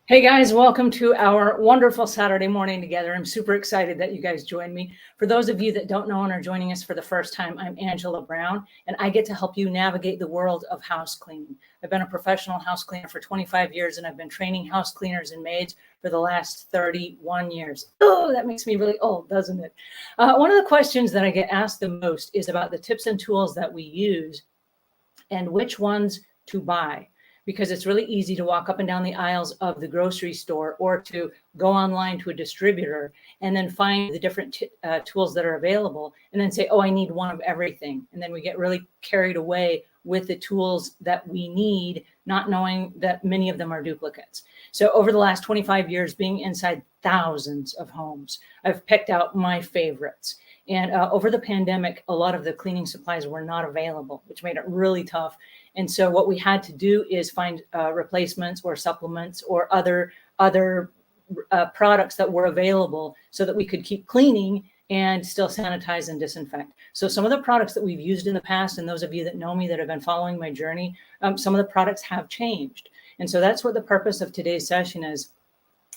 Hey guys, welcome to our wonderful Saturday morning together. I'm super excited that you guys joined me. For those of you that don't know and are joining us for the first time, I'm Angela Brown, and I get to help you navigate the world of house cleaning. I've been a professional house cleaner for 25 years, and I've been training house cleaners and maids for the last 31 years. Oh, that makes me really old, doesn't it? One of the questions that I get asked the most is about the tips and tools that we use and which ones to buy, because it's really easy to walk up and down the aisles of the grocery store or to go online to a distributor and then find the different tools that are available and then say, oh, I need one of everything. And then we get really carried away with the tools that we need, not knowing that many of them are duplicates. So over the last 25 years, being inside thousands of homes, I've picked out my favorites. And over the pandemic, a lot of the cleaning supplies were not available, which made it really tough. And so what we had to do is find replacements or supplements or other products that were available so that we could keep cleaning and still sanitize and disinfect. So some of the products that we've used in the past, and those of you that know me that have been following my journey, some of the products have changed. And so that's what the purpose of today's session is.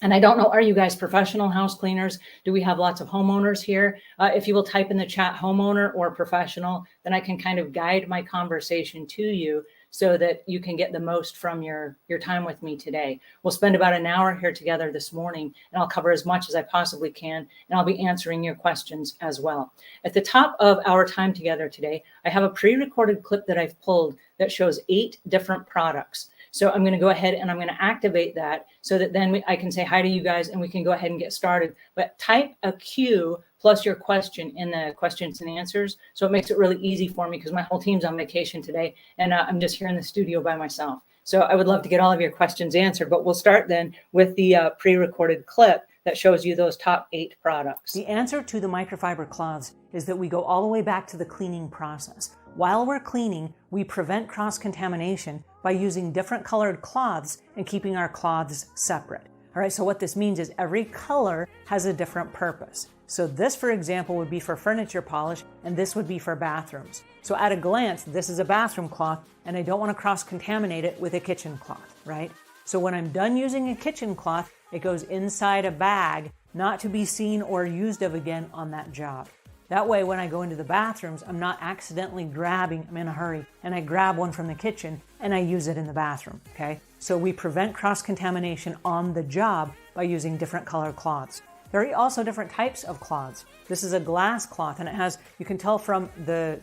And I don't know, are you guys professional house cleaners? Do we have lots of homeowners here? If you will type in the chat homeowner or professional, then I can kind of guide my conversation to you so that you can get the most from your time with me today. We'll spend about an hour here together this morning, and I'll cover as much as I possibly can, and I'll be answering your questions as well. At the top of our time together today, I have a pre-recorded clip that I've pulled that shows 8 different products. So I'm going to go ahead and I'm going to activate that so that then I can say hi to you guys and we can go ahead and get started. But type a Q plus your question in the questions and answers. So it makes it really easy for me because my whole team's on vacation today and I'm just here in the studio by myself. So I would love to get all of your questions answered, but we'll start then with the pre-recorded clip that shows you those top 8 products. The answer to the microfiber cloths is that we go all the way back to the cleaning process. While we're cleaning, we prevent cross-contamination by using different colored cloths and keeping our cloths separate. All right, so what this means is every color has a different purpose. So this, for example, would be for furniture polish, and this would be for bathrooms. So at a glance, this is a bathroom cloth, and I don't want to cross-contaminate it with a kitchen cloth, right? So when I'm done using a kitchen cloth, it goes inside a bag, not to be seen or used of again on that job. That way, when I go into the bathrooms, I'm not accidentally grabbing, I'm in a hurry, and I grab one from the kitchen and I use it in the bathroom, okay? So we prevent cross-contamination on the job by using different colored cloths. There are also different types of cloths. This is a glass cloth, and it has, you can tell from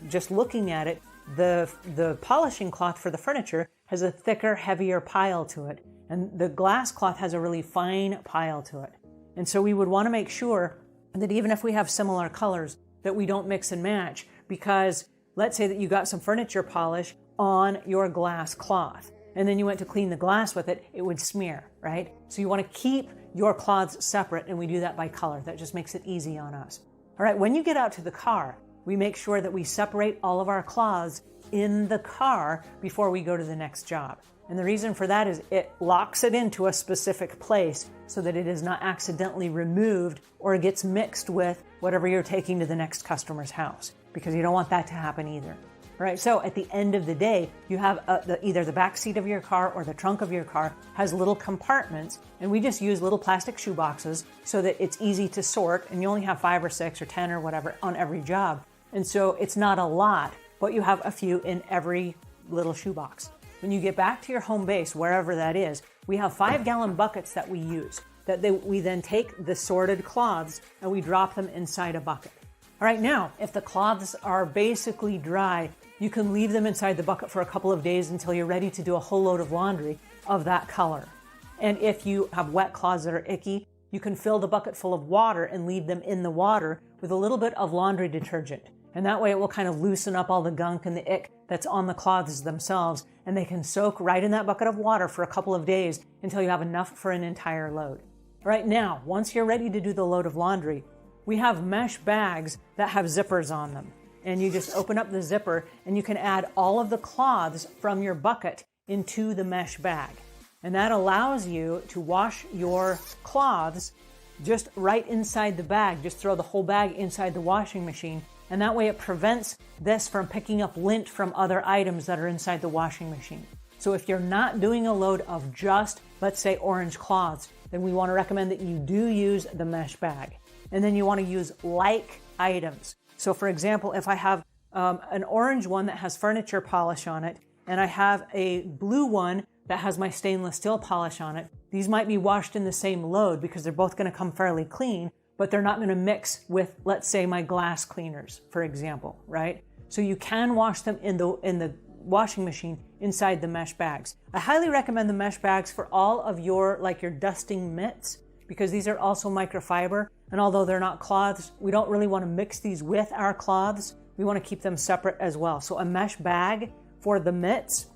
just looking at it, the polishing cloth for the furniture has a thicker, heavier pile to it, and the glass cloth has a really fine pile to it. And so we would want to make sure that even if we have similar colors, that we don't mix and match, because let's say that you got some furniture polish on your glass cloth and then you went to clean the glass with it, it would smear, right? So you want to keep your cloths separate, and we do that by color. That just makes it easy on us. All right, when you get out to the car, we make sure that we separate all of our cloths in the car before we go to the next job. And the reason for that is it locks it into a specific place so that it is not accidentally removed or gets mixed with whatever you're taking to the next customer's house, because you don't want that to happen either. All right, so at the end of the day, you have either the back seat of your car or the trunk of your car has little compartments, and we just use little plastic shoe boxes so that it's easy to sort, and you only have 5 or 6 or 10 or whatever on every job. And so it's not a lot, but you have a few in every little shoe box. When you get back to your home base, wherever that is, we have 5-gallon buckets that we use, we then take the sorted cloths and we drop them inside a bucket. All right, now, if the cloths are basically dry, you can leave them inside the bucket for a couple of days until you're ready to do a whole load of laundry of that color. And if you have wet cloths that are icky, you can fill the bucket full of water and leave them in the water with a little bit of laundry detergent. And that way it will kind of loosen up all the gunk and the ick that's on the cloths themselves, and they can soak right in that bucket of water for a couple of days until you have enough for an entire load. Right now, once you're ready to do the load of laundry, we have mesh bags that have zippers on them. And you just open up the zipper and you can add all of the cloths from your bucket into the mesh bag. And that allows you to wash your cloths just right inside the bag. Just throw the whole bag inside the washing machine. And that way it prevents this from picking up lint from other items that are inside the washing machine. So if you're not doing a load of just, let's say, orange cloths, then we want to recommend that you do use the mesh bag. And then you want to use like items. So for example, if I have an orange one that has furniture polish on it, and I have a blue one that has my stainless steel polish on it, these might be washed in the same load because they're both going to come fairly clean, but they're not going to mix with, let's say, my glass cleaners, for example, right? So you can wash them in the washing machine inside the mesh bags. I highly recommend the mesh bags for all of your, like your dusting mitts, because these are also microfiber. And although they're not cloths, we don't really want to mix these with our cloths. We want to keep them separate as well. So a mesh bag for the mitts.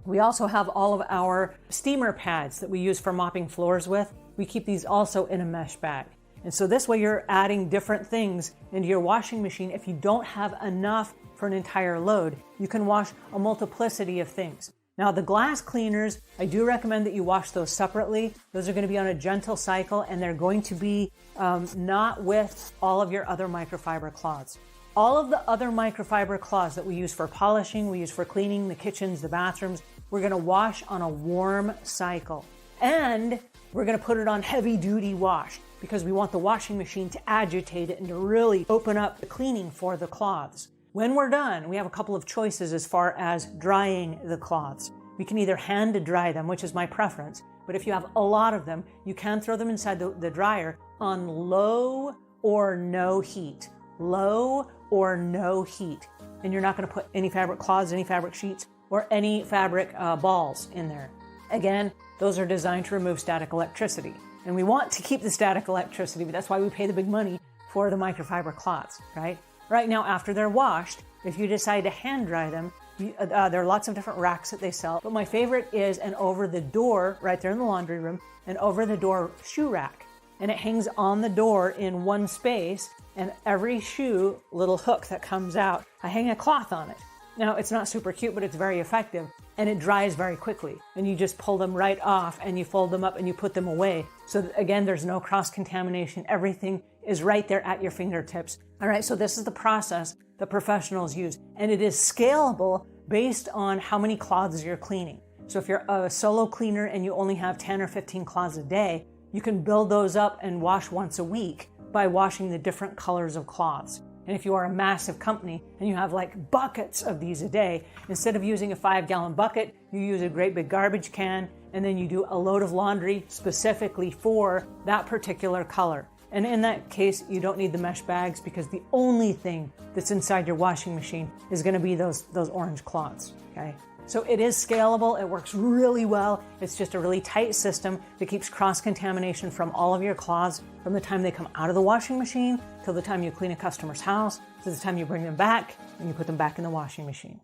We also have all of our steamer pads that we use for mopping floors with. We keep these also in a mesh bag. And so this way you're adding different things into your washing machine. If you don't have enough for an entire load, you can wash a multiplicity of things. Now the glass cleaners, I do recommend that you wash those separately. Those are going to be on a gentle cycle, and they're going to be not with all of your other microfiber cloths. All of the other microfiber cloths that we use for polishing, we use for cleaning the kitchens, the bathrooms, we're going to wash on a warm cycle. And we're going to put it on heavy duty wash because we want the washing machine to agitate it and to really open up the cleaning for the cloths. When we're done, we have a couple of choices as far as drying the cloths. We can either hand dry them, which is my preference, but if you have a lot of them, you can throw them inside the dryer on low or no heat. Low or no heat. And you're not going to put any fabric cloths, any fabric sheets, or any fabric balls in there. Again, those are designed to remove static electricity. And we want to keep the static electricity, but that's why we pay the big money for the microfiber cloths, right? Right now, after they're washed, if you decide to hand dry them, there are lots of different racks that they sell, but my favorite is an over the door, right there in the laundry room, an over the door shoe rack. And it hangs on the door in one space, and every shoe, little hook that comes out, I hang a cloth on it. Now, it's not super cute, but it's very effective, and it dries very quickly. And you just pull them right off, and you fold them up, and you put them away. So that, again, there's no cross-contamination. Everything is right there at your fingertips. All right, so this is the process that professionals use, and it is scalable based on how many cloths you're cleaning. So if you're a solo cleaner and you only have 10 or 15 cloths a day, you can build those up and wash once a week by washing the different colors of cloths. And if you are a massive company and you have like buckets of these a day, instead of using a 5-gallon bucket, you use a great big garbage can, and then you do a load of laundry specifically for that particular color. And in that case, you don't need the mesh bags because the only thing that's inside your washing machine is going to be those orange cloths, okay? So it is scalable, it works really well. It's just a really tight system that keeps cross-contamination from all of your cloths from the time they come out of the washing machine till the time you clean a customer's house, to the time you bring them back and you put them back in the washing machine.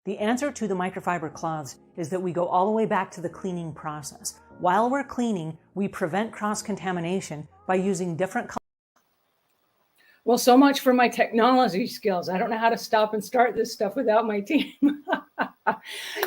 The answer to the microfiber cloths is that we go all the way back to the cleaning process. While we're cleaning, we prevent cross-contamination by using different colors. Well, so much for my technology skills. I don't know how to stop and start this stuff without my team.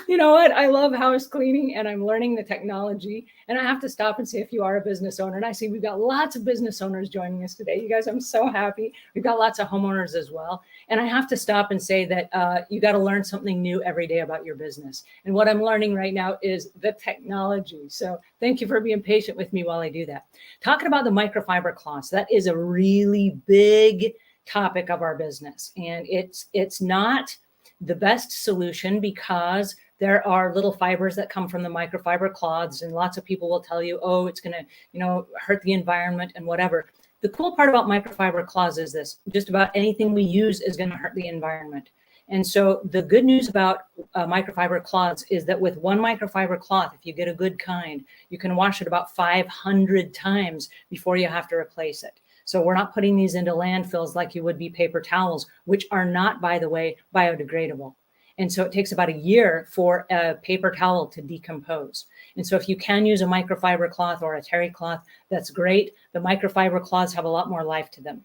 You know what? I love house cleaning and I'm learning the technology. And I have to stop and say, if you are a business owner, and I see we've got lots of business owners joining us today. You guys, I'm so happy. We've got lots of homeowners as well. And I have to stop and say that you got to learn something new every day about your business. And what I'm learning right now is the technology. So thank you for being patient with me while I do that. Talking about the microfiber cloths, that is a really big topic of our business. And it's not the best solution because there are little fibers that come from the microfiber cloths, and lots of people will tell you, oh, it's going to, hurt the environment and whatever. The cool part about microfiber cloths is this: just about anything we use is going to hurt the environment. And so the good news about microfiber cloths is that with one microfiber cloth, if you get a good kind, you can wash it about 500 times before you have to replace it. So we're not putting these into landfills like you would be paper towels, which are not, by the way, biodegradable. And so it takes about a year for a paper towel to decompose. And so if you can use a microfiber cloth or a terry cloth, that's great. The microfiber cloths have a lot more life to them.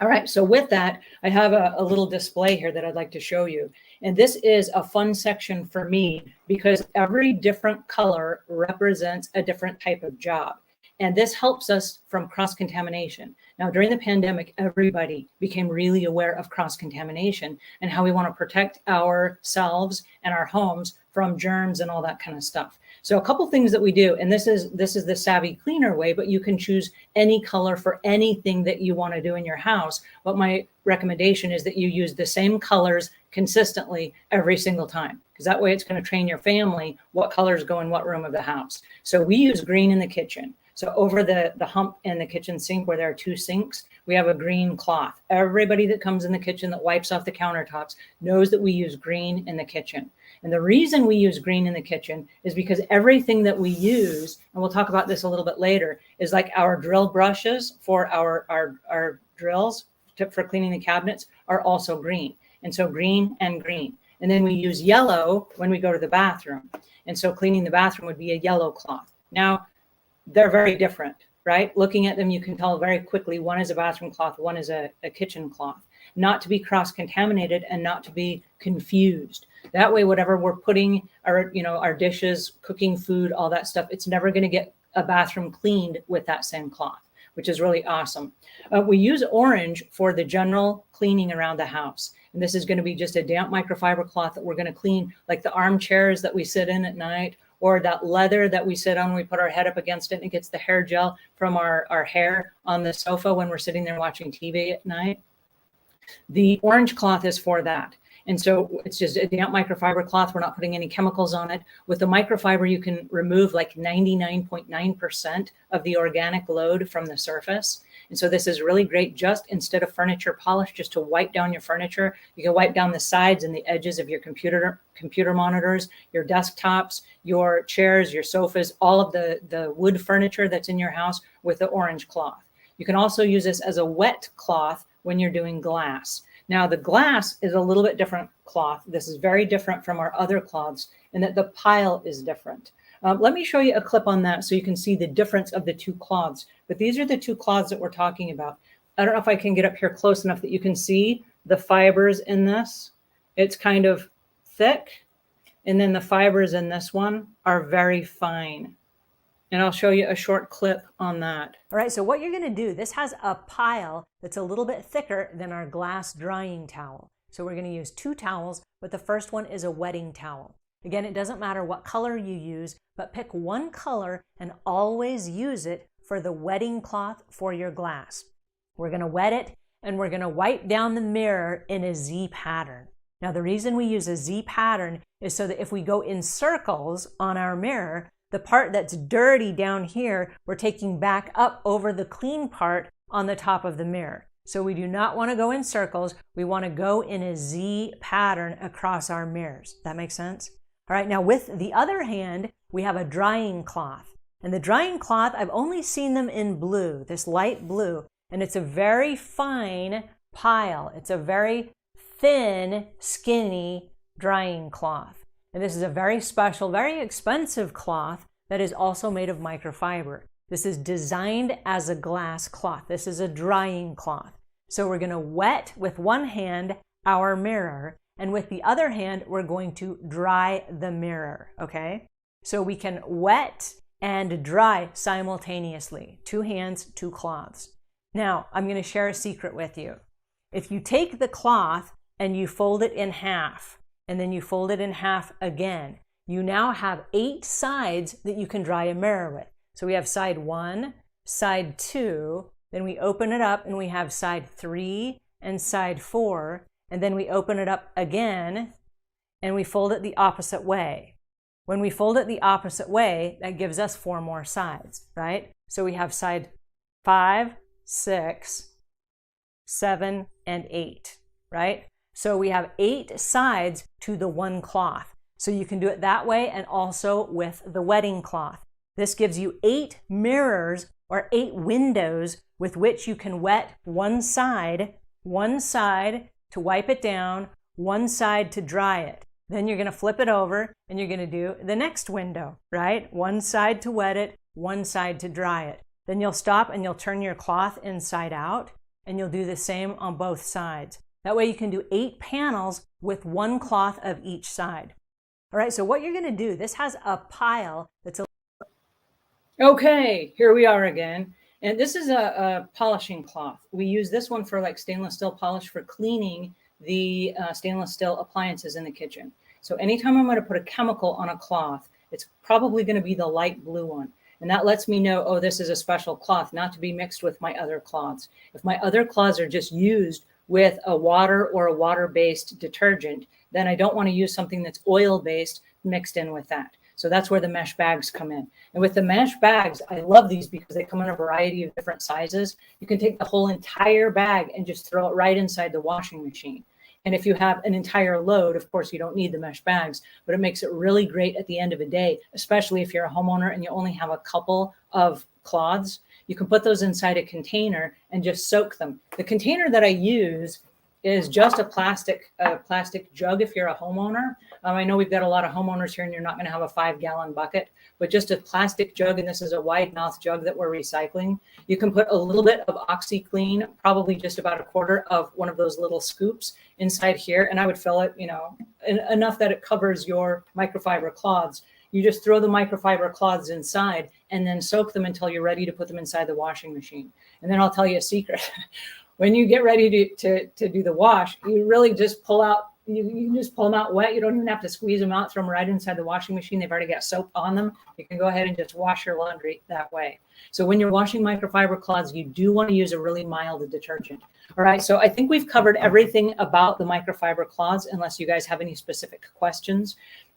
All right, so with that, I have a little display here that I'd like to show you. And this is a fun section for me because every different color represents a different type of job. And this helps us from cross-contamination. Now, during the pandemic, everybody became really aware of cross-contamination and how we want to protect ourselves and our homes from germs and all that kind of stuff. So a couple things that we do, and this is the savvy cleaner way, but you can choose any color for anything that you want to do in your house. But my recommendation is that you use the same colors consistently every single time, because that way it's going to train your family what colors go in what room of the house. So we use green in the kitchen. So over the hump in the kitchen sink where there are two sinks, we have a green cloth. Everybody that comes in the kitchen that wipes off the countertops knows that we use green in the kitchen. And the reason we use green in the kitchen is because everything that we use, and we'll talk about this a little bit later, is like our drill brushes for our drills for cleaning the cabinets are also green. And so green and green. And then we use yellow when we go to the bathroom. And so cleaning the bathroom would be a yellow cloth. Now, they're very different, right? Looking at them, you can tell very quickly, one is a bathroom cloth, one is a kitchen cloth, not to be cross-contaminated and not to be confused. That way, whatever we're putting our dishes, cooking food, all that stuff, it's never going to get a bathroom cleaned with that same cloth, which is really awesome. We use orange for the general cleaning around the house. And this is going to be just a damp microfiber cloth that we're going to clean, like the armchairs that we sit in at night, or that leather that we sit on, we put our head up against it and it gets the hair gel from our hair on the sofa when we're sitting there watching TV at night. The orange cloth is for that. And so it's just a damp microfiber cloth. We're not putting any chemicals on it. With the microfiber, you can remove like 99.9% of the organic load from the surface. And so this is really great, just instead of furniture polish, just to wipe down your furniture. You can wipe down the sides and the edges of your computer monitors, your desktops, your chairs, your sofas, all of the wood furniture that's in your house with the orange cloth. You can also use this as a wet cloth when you're doing glass. Now, the glass is a little bit different cloth. This is very different from our other cloths in that the pile is different. Let me show you a clip on that so you can see the difference of the two cloths. But these are the two cloths that we're talking about. I don't know if I can get up here close enough that you can see the fibers in this. It's kind of thick. And then the fibers in this one are very fine. And I'll show you a short clip on that. All right, so what you're gonna do, this has a pile that's a little bit thicker than our glass drying towel. So we're gonna use two towels, but the first one is a wetting towel. Again, it doesn't matter what color you use, but pick one color and always use it for the wetting cloth for your glass. We're gonna wet it and we're gonna wipe down the mirror in a Z pattern. Now, the reason we use a Z pattern is so that if we go in circles on our mirror, the part that's dirty down here, we're taking back up over the clean part on the top of the mirror. So we do not want to go in circles. We want to go in a Z pattern across our mirrors. That makes sense? All right, now with the other hand, we have a drying cloth. And the drying cloth, I've only seen them in blue, this light blue, and it's a very fine pile. It's a very thin, skinny drying cloth. And this is a very special, very expensive cloth that is also made of microfiber. This is designed as a glass cloth. This is a drying cloth. So we're going to wet with one hand our mirror, and with the other hand, we're going to dry the mirror, okay? So we can wet and dry simultaneously. Two hands, two cloths. Now, I'm going to share a secret with you. If you take the cloth and you fold it in half, and then you fold it in half again, you now have 8 sides that you can dry a mirror with. So we have side 1, side 2, then we open it up and we have side 3 and side 4, and then we open it up again and we fold it the opposite way. When we fold it the opposite way, that gives us 4 more sides, right? So we have side 5, 6, 7, and 8, right? So we have 8 sides to the one cloth. So you can do it that way and also with the wetting cloth. This gives you 8 mirrors or 8 windows with which you can wet one side to wipe it down, one side to dry it. Then you're going to flip it over and you're going to do the next window, right? One side to wet it, one side to dry it. Then you'll stop and you'll turn your cloth inside out and you'll do the same on both sides. That way you can do 8 panels with one cloth of each side. All right, so what you're going to do, this has a pile that's a... Okay, here we are again. And this is a polishing cloth. We use this one for like stainless steel polish for cleaning the stainless steel appliances in the kitchen. So anytime I'm going to put a chemical on a cloth, it's probably going to be the light blue one. And that lets me know, oh, this is a special cloth, not to be mixed with my other cloths. If my other cloths are just used with a water or a water-based detergent, then I don't want to use something that's oil-based mixed in with that. So that's where the mesh bags come in. And with the mesh bags, I love these because they come in a variety of different sizes. You can take the whole entire bag and just throw it right inside the washing machine. And if you have an entire load, of course, you don't need the mesh bags, but it makes it really great at the end of a day, especially if you're a homeowner and you only have a couple of cloths. You can put those inside a container and just soak them. The container that I use is just a plastic jug if you're a homeowner. I know we've got a lot of homeowners here and you're not going to have a 5-gallon bucket, but just a plastic jug, and this is a wide mouth jug that we're recycling. You can put a little bit of OxiClean, probably just about a quarter of one of those little scoops inside here, and I would fill it, enough that it covers your microfiber cloths. You just throw the microfiber cloths inside and then soak them until you're ready to put them inside the washing machine. And then I'll tell you a secret. When you get ready to do the wash, you really just pull out, you can just pull them out wet. You don't even have to squeeze them out, throw them right inside the washing machine. They've already got soap on them. You can go ahead and just wash your laundry that way. So when you're washing microfiber cloths, you do want to use a really mild detergent. All right, so I think we've covered everything about the microfiber cloths, unless you guys have any specific questions.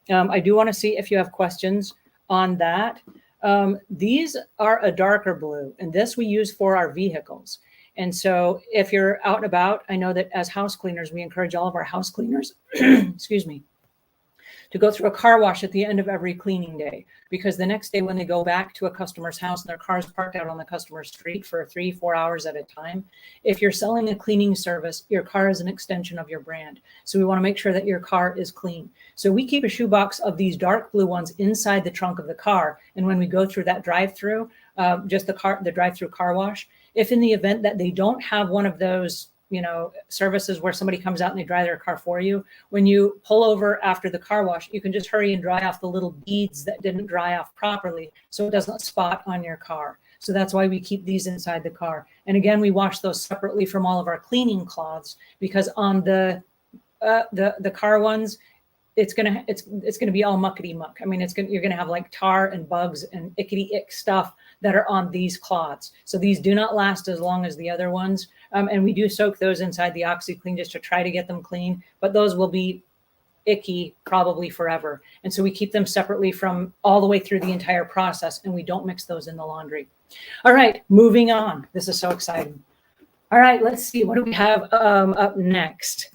I do want to see if you have questions on that. These are a darker blue, and this we use for our vehicles. And so if you're out and about, I know that as house cleaners, we encourage all of our house cleaners, excuse me, to go through a car wash at the end of every cleaning day, because the next day when they go back to a customer's house and their car is parked out on the customer's street for 3-4 hours at a time, if you're selling a cleaning service, your car is an extension of your brand. So we want to make sure that your car is clean. So we keep a shoebox of these dark blue ones inside the trunk of the car. And when we go through that drive-through, just the drive-through car wash, if in the event that they don't have one of those, services where somebody comes out and they dry their car for you, when you pull over after the car wash, you can just hurry and dry off the little beads that didn't dry off properly so it doesn't spot on your car. So that's why we keep these inside the car. And again, we wash those separately from all of our cleaning cloths, because on the car ones, it's gonna be all muckety muck. I mean, you're gonna have like tar and bugs and ickety ick stuff that are on these cloths. So these do not last as long as the other ones. And we do soak those inside the OxiClean just to try to get them clean, but those will be icky probably forever. And so we keep them separately from all the way through the entire process, and we don't mix those in the laundry. All right, moving on. This is so exciting. All right, let's see. What do we have up next?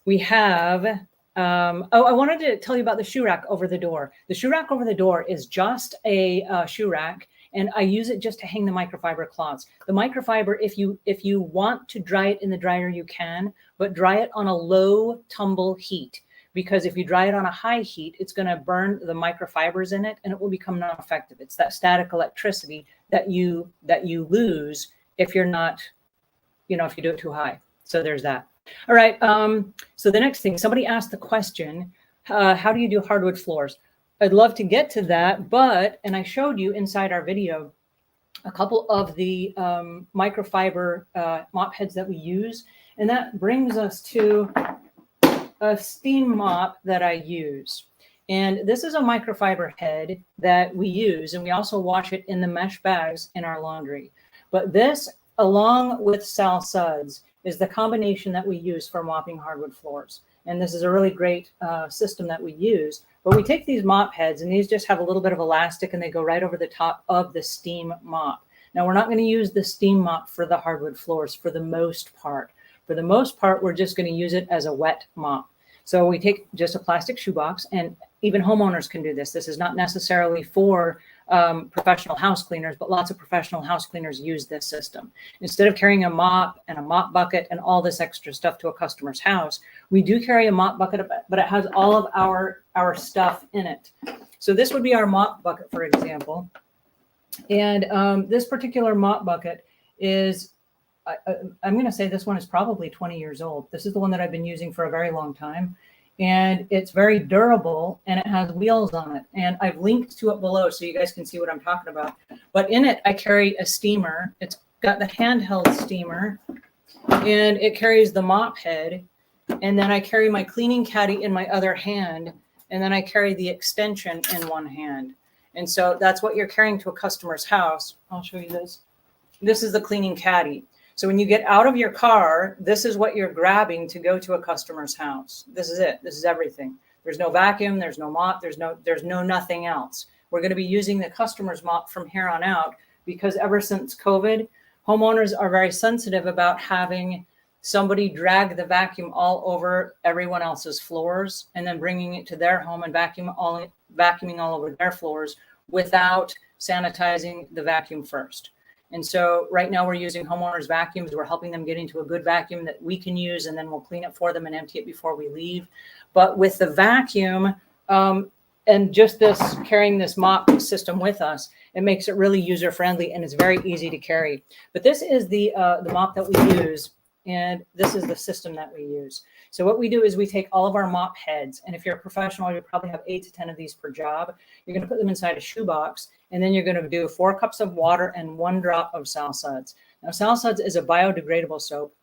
We have, I wanted to tell you about the shoe rack over the door. The shoe rack over the door is just a shoe rack, and I use it just to hang the microfiber cloths. The microfiber, if you want to dry it in the dryer, you can, but dry it on a low tumble heat, because if you dry it on a high heat, it's going to burn the microfibers in it and it will become non-effective. It's that static electricity that you lose if you're not, if you do it too high. So there's that. All right. So the next thing, somebody asked the question, how do you do hardwood floors? I'd love to get to that, and I showed you inside our video a couple of the microfiber mop heads that we use. And that brings us to a steam mop that I use. And this is a microfiber head that we use, and we also wash it in the mesh bags in our laundry. But this, along with Sal Suds, is the combination that we use for mopping hardwood floors. And this is a really great system that we use. But we take these mop heads, and these just have a little bit of elastic, and they go right over the top of the steam mop. Now, we're not going to use the steam mop for the hardwood floors for the most part. For the most part, we're just going to use it as a wet mop. So we take just a plastic shoebox, and even homeowners can do this. This is not necessarily for professional house cleaners, but lots of professional house cleaners use this system. Instead of carrying a mop and a mop bucket and all this extra stuff to a customer's house, we do carry a mop bucket, but it has all of our stuff in it. So this would be our mop bucket, for example. And this particular mop bucket is, I'm going to say this one is probably 20 years old. This is the one that I've been using for a very long time. And it's very durable, and it has wheels on it. And I've linked to it below so you guys can see what I'm talking about. But in it, I carry a steamer. It's got the handheld steamer, and it carries the mop head. and then I carry my cleaning caddy in my other hand, and then I carry the extension in one hand. And so that's what you're carrying to a customer's house. I'll show you this. This is the cleaning caddy. So when you get out of your car, this is what you're grabbing to go to a customer's house. This is it. This is everything. There's no vacuum, there's no mop, there's no nothing else. We're going to be using the customer's mop from here on out, because ever since COVID, homeowners are very sensitive about having somebody drag the vacuum all over everyone else's floors and then bringing it to their home and vacuuming all over their floors without sanitizing the vacuum first. And so right now we're using homeowners' vacuums. We're helping them get into a good vacuum that we can use, and then we'll clean it for them and empty it before we leave. But with the vacuum and just this carrying this mop system with us, it makes it really user-friendly and it's very easy to carry. But this is the mop that we use, and this is the system that we use. So what we do is we take all of our mop heads, and if you're a professional, you probably have 8 to 10 of these per job. You're going to put them inside a shoebox, and then you're going to do 4 cups of water and 1 drop of Sal Suds. Now, Sal Suds is a biodegradable soap,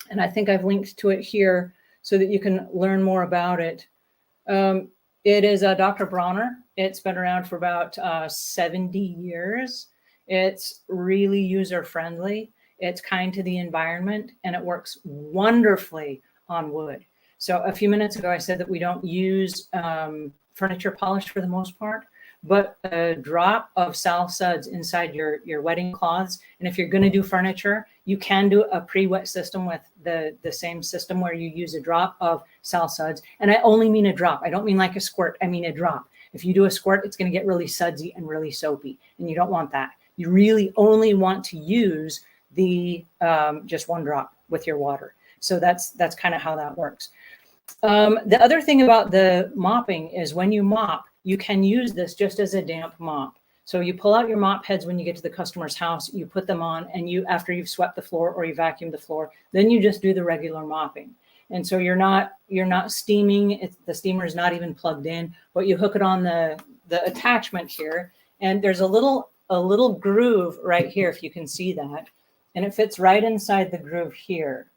and I think I've linked to it here so that you can learn more about it. It is a Dr. Bronner. It's been around for about 70 years. It's really user-friendly. It's kind to the environment, and it works wonderfully on wood. So a few minutes ago, I said that we don't use furniture polish for the most part, but a drop of Sal Suds inside your wetting cloths. And if you're going to do furniture, you can do a pre-wet system with the same system where you use a drop of Sal Suds. And I only mean a drop. I don't mean like a squirt. I mean a drop. If you do a squirt, it's going to get really sudsy and really soapy, and you don't want that. You really only want to use the just 1 drop with your water. So that's kind of how that works. The other thing about the mopping is when you mop, you can use this just as a damp mop. So you pull out your mop heads when you get to the customer's house, you put them on, and after you've swept the floor or you vacuumed the floor, then you just do the regular mopping. And so you're not steaming. The steamer is not even plugged in, but you hook it on the attachment here, and there's a little groove right here, if you can see that, and it fits right inside the groove here.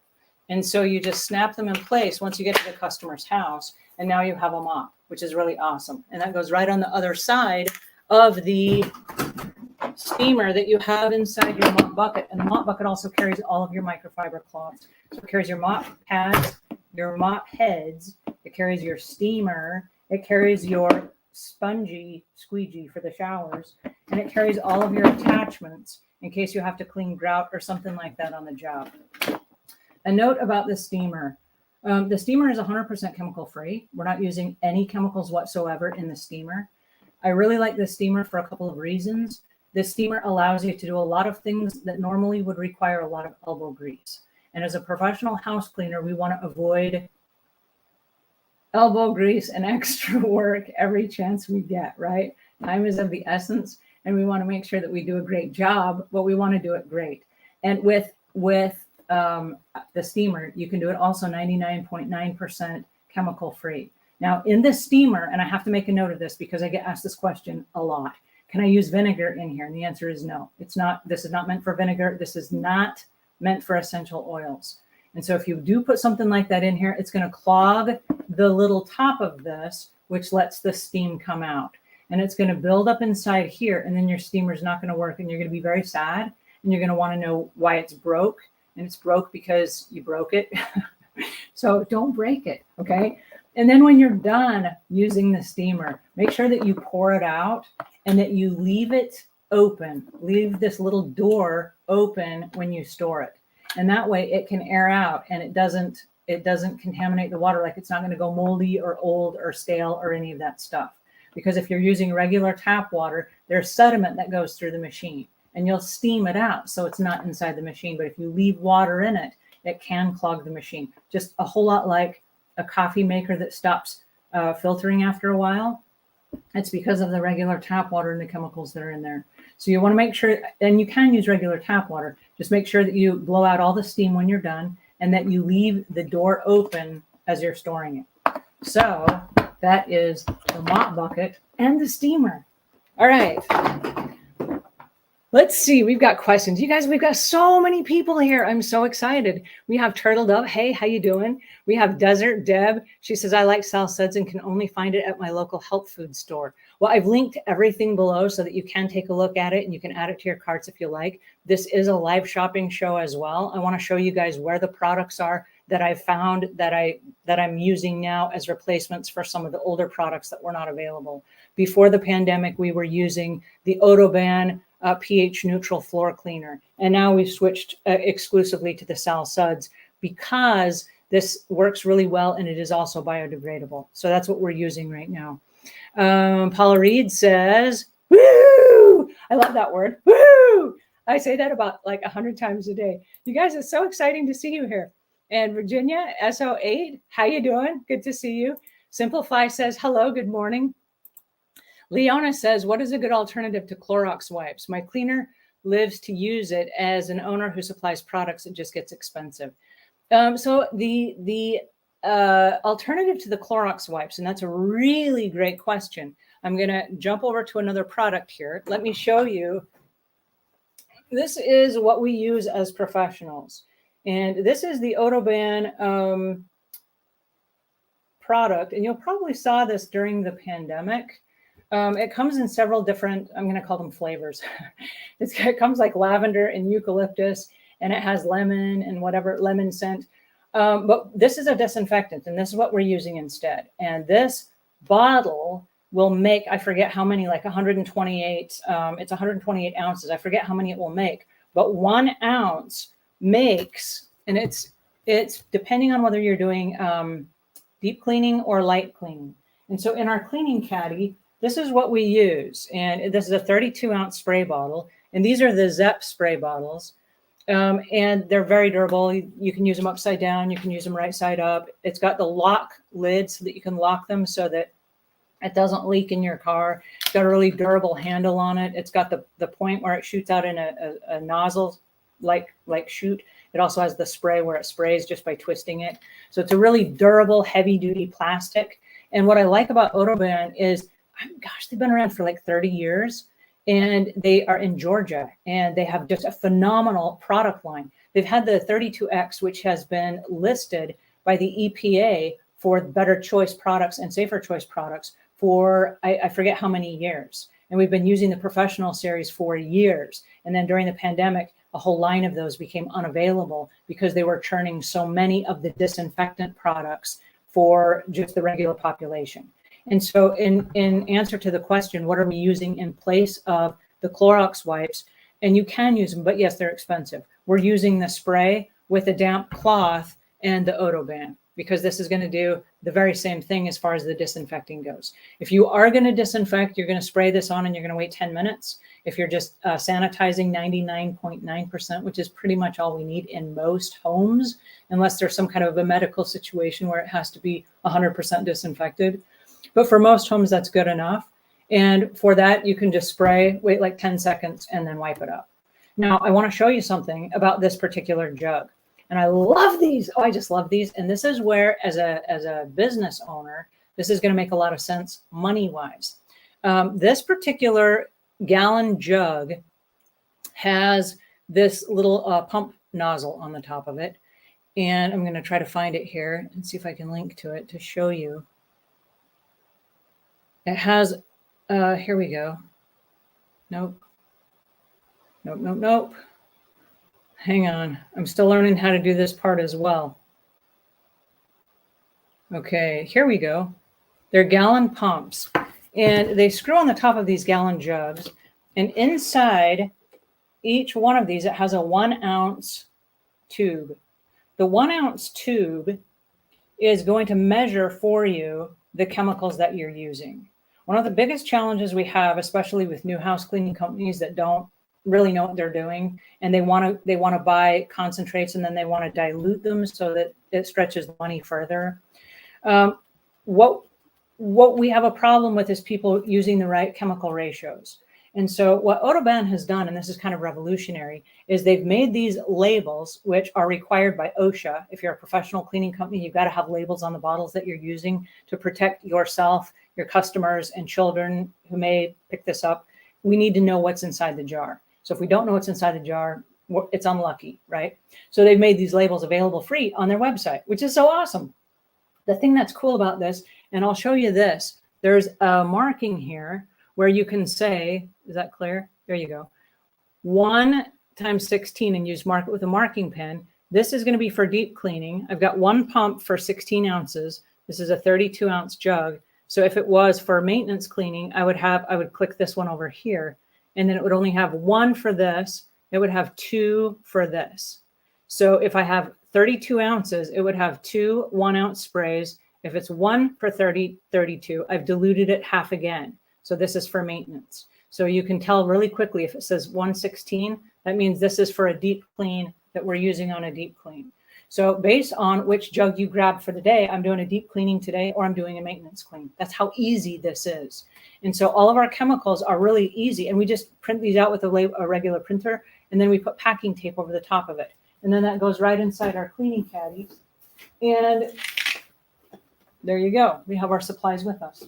And so you just snap them in place once you get to the customer's house, and now you have a mop, which is really awesome. And that goes right on the other side of the steamer that you have inside your mop bucket. And the mop bucket also carries all of your microfiber cloths. So it carries your mop pads, your mop heads, it carries your steamer, it carries your spongy squeegee for the showers, and it carries all of your attachments in case you have to clean grout or something like that on the job. A note about the steamer. The steamer is 100% chemical free. We're not using any chemicals whatsoever in the steamer. I really like the steamer for a couple of reasons. The steamer allows you to do a lot of things that normally would require a lot of elbow grease. And as a professional house cleaner, we want to avoid elbow grease and extra work every chance we get, right? Time is of the essence, and we want to make sure that we do a great job, but we want to do it great. And with the steamer, you can do it also 99.9% chemical free. Now in the steamer, and I have to make a note of this because I get asked this question a lot, can I use vinegar in here? And the answer is no. It's not. This is not meant for vinegar. This is not meant for essential oils. And so if you do put something like that in here, it's going to clog the little top of this, which lets the steam come out. And it's going to build up inside here, and then your steamer is not going to work, and you're going to be very sad, and you're going to want to know why it's broke. And it's broke because you broke it. So don't break it, okay? And then when you're done using the steamer, make sure that you pour it out and that you leave it open. Leave this little door open when you store it. And that way it can air out, and it doesn't contaminate the water. Like, it's not going to go moldy or old or stale or any of that stuff. Because if you're using regular tap water, there's sediment that goes through the machine, and you'll steam it out so it's not inside the machine. But if you leave water in it, it can clog the machine. Just a whole lot like a coffee maker that stops filtering after a while. It's because of the regular tap water and the chemicals that are in there. So you want to make sure, and you can use regular tap water, just make sure that you blow out all the steam when you're done, and that you leave the door open as you're storing it. So that is the mop bucket and the steamer. All right. Let's see. We've got questions. You guys, we've got so many people here. I'm so excited. We have Turtle Dove. Hey, how you doing? We have Desert Deb. She says, I like Sal Suds and can only find it at my local health food store. Well, I've linked everything below so that you can take a look at it and you can add it to your carts if you like. This is a live shopping show as well. I want to show you guys where the products are that I've found that I'm using now as replacements for some of the older products that were not available. Before the pandemic, we were using the Odoban pH neutral floor cleaner. And now we've switched exclusively to the Sal Suds because this works really well and it is also biodegradable. So that's what we're using right now. Paula Reed says, woo! I love that word, woo! I say that about like 100 times a day. You guys, it's so exciting to see you here. And Virginia, SO8, how you doing? Good to see you. Simplify says, hello, good morning. Leona says, what is a good alternative to Clorox wipes? My cleaner lives to use it. As an owner who supplies products, it just gets expensive. So the alternative to the Clorox wipes, and that's a really great question. I'm going to jump over to another product here. Let me show you. This is what we use as professionals. And this is the Odoban product. And you'll probably saw this during the pandemic. It comes in several different, I'm going to call them flavors. It comes like lavender and eucalyptus, and it has lemon and whatever lemon scent. But this is a disinfectant, and this is what we're using instead. And this bottle will make, I forget how many, like 128, it's 128 ounces. I forget how many it will make, but 1 ounce makes, and it's depending on whether you're doing deep cleaning or light cleaning. And so in our cleaning caddy, this is what we use. And this is a 32-ounce spray bottle. And these are the Zepp spray bottles. And they're very durable. You can use them upside down. You can use them right side up. It's got the lock lid so that you can lock them so that it doesn't leak in your car. It's got a really durable handle on it. It's got the point where it shoots out in a nozzle like chute. It also has the spray where it sprays just by twisting it. So it's a really durable, heavy-duty plastic. And what I like about Odoban is, gosh, they've been around for like 30 years. And they are in Georgia, and they have just a phenomenal product line. They've had the 32X, which has been listed by the EPA for better choice products and safer choice products for, I forget how many years. And we've been using the professional series for years. And then during the pandemic, a whole line of those became unavailable because they were churning so many of the disinfectant products for just the regular population. And so in answer to the question, what are we using in place of the Clorox wipes? And you can use them, but yes, they're expensive. We're using the spray with a damp cloth and the Odoban, because this is going to do the very same thing as far as the disinfecting goes. If you are going to disinfect, you're going to spray this on and you're going to wait 10 minutes. If you're just sanitizing 99.9%, which is pretty much all we need in most homes, unless there's some kind of a medical situation where it has to be 100% disinfected. But for most homes, that's good enough. And for that, you can just spray, wait like 10 seconds, and then wipe it up. Now, I want to show you something about this particular jug. And I love these. Oh, I just love these. And this is where, as a business owner, this is going to make a lot of sense money-wise. This particular gallon jug has this little pump nozzle on the top of it. And I'm going to try to find it here and see if I can link to it to show you. It has, here we go. Nope. Hang on. I'm still learning how to do this part as well. Okay, here we go. They're gallon pumps. And they screw on the top of these gallon jugs. And inside each one of these, it has a 1 ounce tube. The 1 ounce tube is going to measure for you the chemicals that you're using. One of the biggest challenges we have, especially with new house cleaning companies that don't really know what they're doing, and they want to buy concentrates and then they want to dilute them so that it stretches the money further. What we have a problem with is people using the right chemical ratios. And so what Odoban has done, and this is kind of revolutionary, is they've made these labels, which are required by OSHA. If you're a professional cleaning company, you've got to have labels on the bottles that you're using to protect yourself, your customers, and children who may pick this up. We need to know what's inside the jar. So if we don't know what's inside the jar, it's unlucky, right? So they've made these labels available free on their website, which is so awesome. The thing that's cool about this, and I'll show you this, there's a marking here where you can say, is that clear? There you go. 1 times 16 and use mark it with a marking pen. This is going to be for deep cleaning. I've got one pump for 16 ounces. This is a 32 ounce jug. So if it was for maintenance cleaning, I would click this one over here, and then it would only have 1 for this. It would have 2 for this. So if I have 32 ounces, it would have 2 1-ounce sprays. If it's 1 for 32, I've diluted it half again. So this is for maintenance. So you can tell really quickly if it says 116, that means this is for a deep clean that we're using on a deep clean. So based on which jug you grab for the day, I'm doing a deep cleaning today or I'm doing a maintenance clean. That's how easy this is. And so all of our chemicals are really easy. And we just print these out with a regular printer, and then we put packing tape over the top of it. And then that goes right inside our cleaning caddy. And there you go. We have our supplies with us.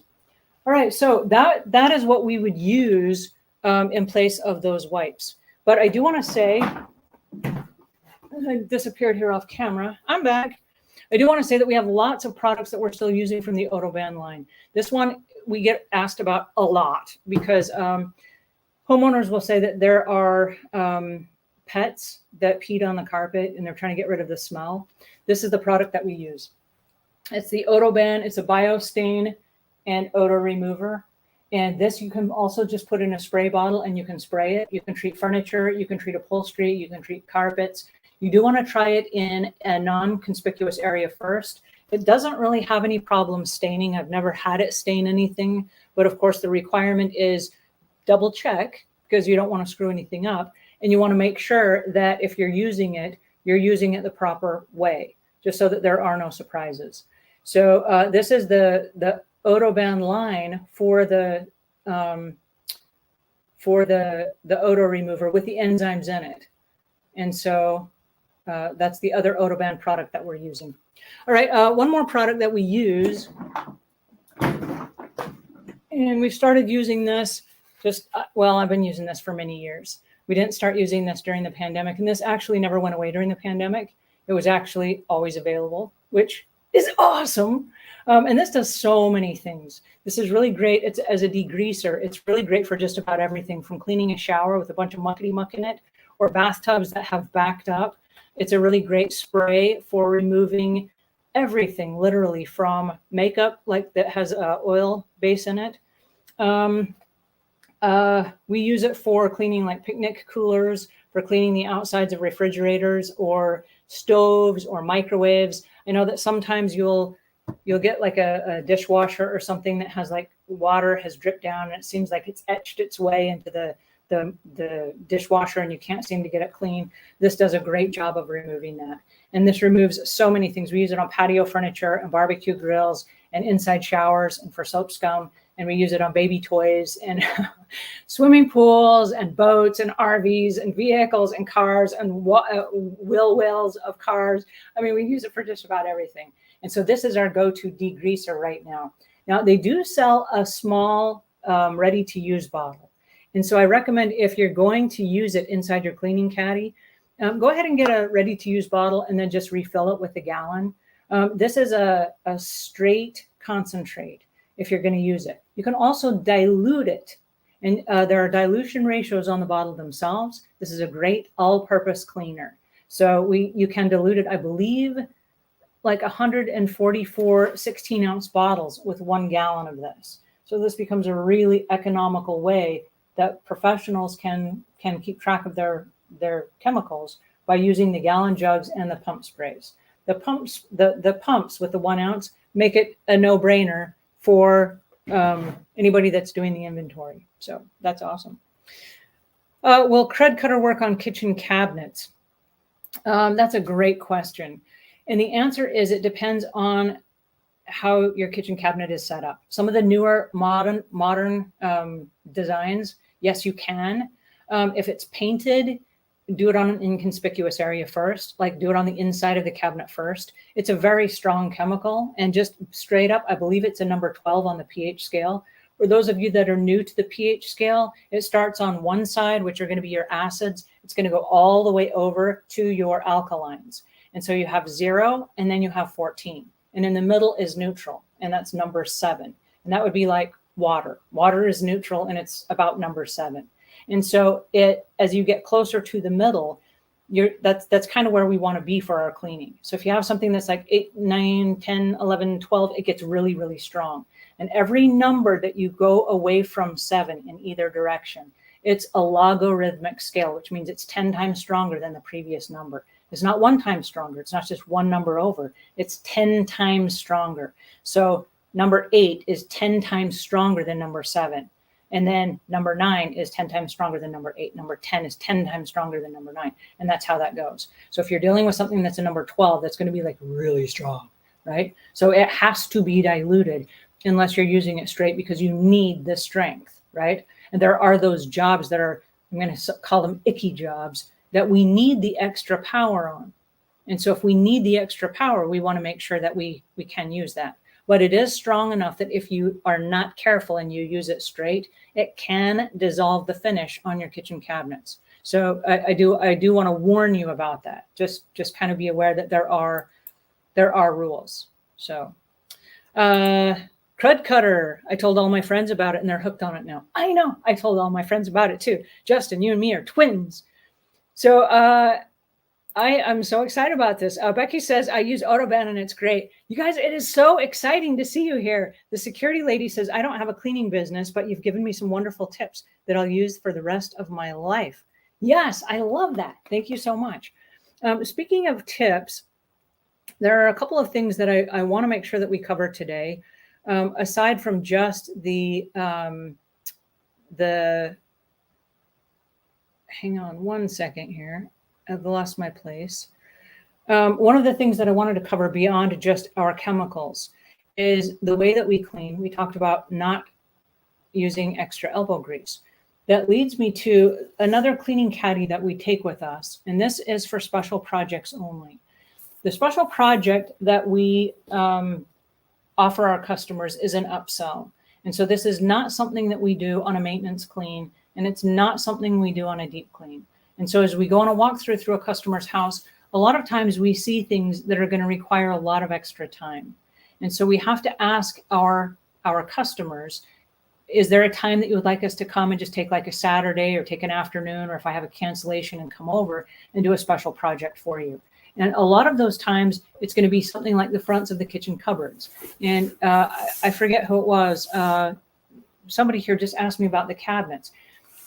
All right, so that is what we would use in place of those wipes. But I do want to say, I disappeared here off camera. I'm back. I do want to say that we have lots of products that we're still using from the Autobahn line. This one we get asked about a lot because homeowners will say that there are pets that peed on the carpet and they're trying to get rid of the smell. This is the product that we use. It's the Autobahn. It's a Biostain and odor remover. And this you can also just put in a spray bottle and you can spray it. You can treat furniture, you can treat upholstery, you can treat carpets. You do want to try it in a non-conspicuous area first. It doesn't really have any problem staining. I've never had it stain anything, but of course the requirement is double check because you don't want to screw anything up. And you want to make sure that if you're using it the proper way, just so that there are no surprises. So this is the Autobahn line for the odor remover with the enzymes in it. And so that's the other Autobahn product that we're using. All right, one more product that we use, and we've started using this I've been using this for many years. We didn't start using this during the pandemic, and this actually never went away during the pandemic. It was actually always available, which is awesome. And this does so many things. This is really great. It's as a degreaser. It's really great for just about everything from cleaning a shower with a bunch of muckety muck in it or bathtubs that have backed up. It's a really great spray for removing everything, literally from makeup like that has a oil base in it. We use it for cleaning like picnic coolers, for cleaning the outsides of refrigerators or stoves or microwaves. I know that sometimes you'll get like a dishwasher or something that has like water has dripped down and it seems like it's etched its way into the dishwasher and you can't seem to get it clean. This does a great job of removing that. And this removes so many things. We use it on patio furniture and barbecue grills and inside showers and for soap scum. And we use it on baby toys and swimming pools and boats and RVs and vehicles and cars and wheels of cars. I mean, we use it for just about everything. And so this is our go-to degreaser right now. Now, they do sell a small ready-to-use bottle. And so I recommend if you're going to use it inside your cleaning caddy, go ahead and get a ready-to-use bottle and then just refill it with a gallon. This is a straight concentrate if you're going to use it. You can also dilute it. And there are dilution ratios on the bottle themselves. This is a great all-purpose cleaner. So you can dilute it, I believe, like 144 16-ounce bottles with 1 gallon of this. So this becomes a really economical way that professionals can keep track of their chemicals by using the gallon jugs and the pump sprays. The pumps with the 1 ounce make it a no-brainer for anybody that's doing the inventory. So that's awesome. Will Crud Cutter work on kitchen cabinets? That's a great question. And the answer is it depends on how your kitchen cabinet is set up. Some of the newer modern designs, yes, you can. If it's painted, do it on an inconspicuous area first, like do it on the inside of the cabinet first. It's a very strong chemical, and just straight up, I believe it's a number 12 on the pH scale. For those of you that are new to the pH scale, it starts on one side, which are going to be your acids. It's going to go all the way over to your alkalines. And so you have 0, and then you have 14. And in the middle is neutral, and that's number 7. And that would be like water. Water is neutral, and it's about number 7. And so as you get closer to the middle, that's kind of where we want to be for our cleaning. So if you have something that's like 8, 9, 10, 11, 12, it gets really, really strong. And every number that you go away from 7 in either direction, it's a logarithmic scale, which means it's 10 times stronger than the previous number. It's not 1 time stronger. It's not just one number over. It's 10 times stronger. So number 8 is 10 times stronger than number 7. And then number 9 is 10 times stronger than number 8. Number 10 is 10 times stronger than number 9. And that's how that goes. So if you're dealing with something that's a number 12, that's going to be like really strong, right? So it has to be diluted unless you're using it straight, because you need the strength, right? And there are those jobs that are, I'm going to call them icky jobs, that we need the extra power on. And so if we need the extra power, we want to make sure that we can use that. But it is strong enough that if you are not careful and you use it straight, it can dissolve the finish on your kitchen cabinets. So I do want to warn you about that. Just kind of be aware that there are rules. So Crud Cutter, I told all my friends about it and they're hooked on it now. I know, I told all my friends about it too. Justin, you and me are twins. So I'm so excited about this. Becky says, I use Autoban and it's great. You guys, it is so exciting to see you here. The security lady says, I don't have a cleaning business, but you've given me some wonderful tips that I'll use for the rest of my life. Yes, I love that. Thank you so much. Speaking of tips, there are a couple of things that I want to make sure that we cover today. Aside from just the hang on one second here. I've lost my place. One of the things that I wanted to cover beyond just our chemicals is the way that we clean. We talked about not using extra elbow grease. That leads me to another cleaning caddy that we take with us, and this is for special projects only. The special project that we offer our customers is an upsell. And so this is not something that we do on a maintenance clean, and it's not something we do on a deep clean. And so as we go on a walkthrough through a customer's house, a lot of times we see things that are going to require a lot of extra time. And so we have to ask our customers, is there a time that you would like us to come and just take like a Saturday or take an afternoon, or if I have a cancellation and come over and do a special project for you? And a lot of those times it's going to be something like the fronts of the kitchen cupboards. And I forget who it was. Somebody here just asked me about the cabinets.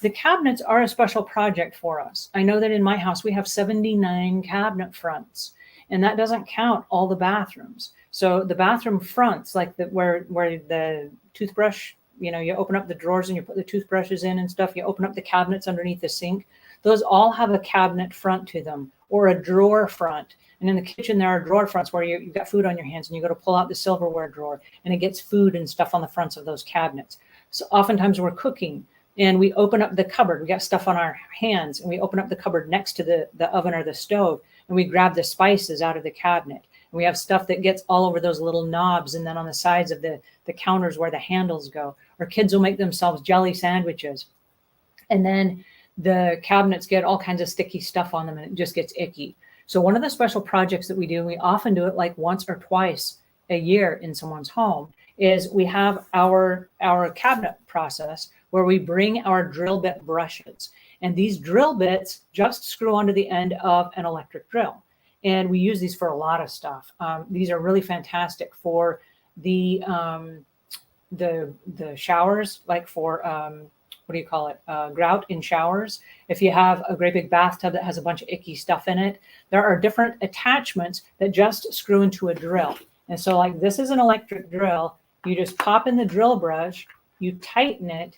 The cabinets are a special project for us. I know that in my house, we have 79 cabinet fronts, and that doesn't count all the bathrooms. So the bathroom fronts, like where the toothbrush, you open up the drawers and you put the toothbrushes in and stuff, you open up the cabinets underneath the sink, those all have a cabinet front to them or a drawer front. And in the kitchen, there are drawer fronts where you've got food on your hands and you go to pull out the silverware drawer and it gets food and stuff on the fronts of those cabinets. So oftentimes we're cooking and we open up the cupboard. We got stuff on our hands and we open up the cupboard next to the oven or the stove and we grab the spices out of the cabinet. And we have stuff that gets all over those little knobs and then on the sides of the counters where the handles go. Or kids will make themselves jelly sandwiches. And then the cabinets get all kinds of sticky stuff on them and it just gets icky. So one of the special projects that we do, we often do it like once or twice a year in someone's home, is we have our cabinet process where we bring our drill bit brushes. And these drill bits just screw onto the end of an electric drill. And we use these for a lot of stuff. These are really fantastic for the showers, like for, what do you call it? Grout in showers. If you have a great big bathtub that has a bunch of icky stuff in it, there are different attachments that just screw into a drill. And so like this is an electric drill. You just pop in the drill brush, you tighten it.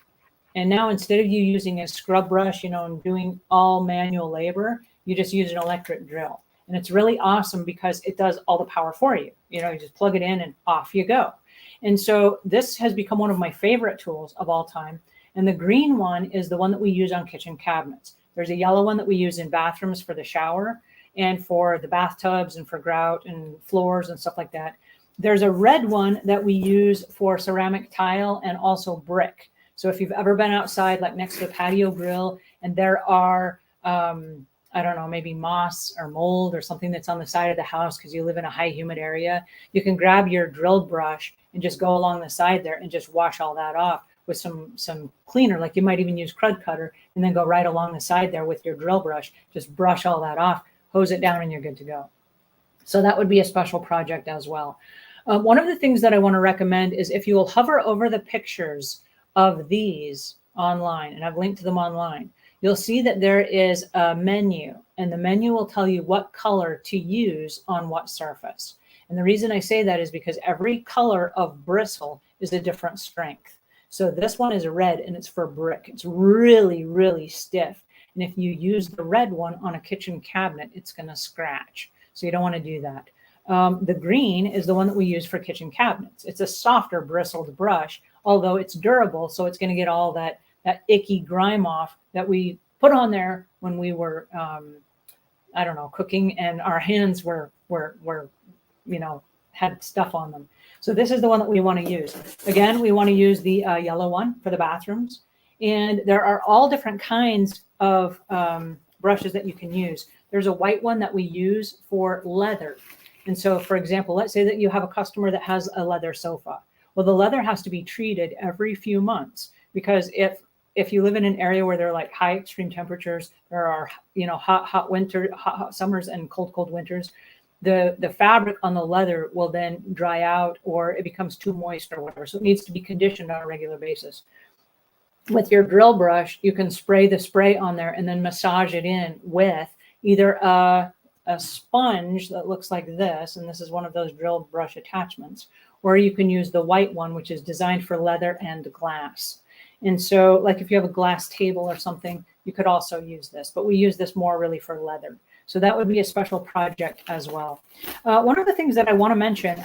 And now instead of you using a scrub brush, and doing all manual labor, you just use an electric drill. And it's really awesome because it does all the power for you. You just plug it in and off you go. And so this has become one of my favorite tools of all time. And the green one is the one that we use on kitchen cabinets. There's a yellow one that we use in bathrooms for the shower and for the bathtubs and for grout and floors and stuff like that. There's a red one that we use for ceramic tile and also brick. So if you've ever been outside, like next to a patio grill, and there are, I don't know, maybe moss or mold or something that's on the side of the house because you live in a high humid area, you can grab your drill brush and just go along the side there and just wash all that off with some cleaner. Like you might even use Crud Cutter and then go right along the side there with your drill brush, just brush all that off, hose it down, and you're good to go. So that would be a special project as well. One of the things that I want to recommend is if you will hover over the pictures of these online, and I've linked to them online, you'll see that there is a menu, and the menu will tell you what color to use on what surface. And the reason I say that is because every color of bristle is a different strength. So this one is red and it's for brick. It's really, really stiff. And if you use the red one on a kitchen cabinet, it's going to scratch. So you don't want to do that. The green is the one that we use for kitchen cabinets. It's a softer bristled brush, although it's durable. So it's going to get all that icky grime off that we put on there when we were, I don't know, cooking, and our hands were, had stuff on them. So this is the one that we want to use. Again, we want to use the yellow one for the bathrooms. And there are all different kinds of brushes that you can use. There's a white one that we use for leather. And so, for example, let's say that you have a customer that has a leather sofa. Well, the leather has to be treated every few months, because if you live in an area where there are like high extreme temperatures, there are, hot summers and cold winters, the fabric on the leather will then dry out, or it becomes too moist or whatever. So it needs to be conditioned on a regular basis. With your drill brush, you can spray the spray on there and then massage it in with either a sponge that looks like this, and this is one of those drill brush attachments, or you can use the white one, which is designed for leather and glass. And so, like if you have a glass table or something, you could also use this, but we use this more really for leather. So that would be a special project as well. One of the things that I want to mention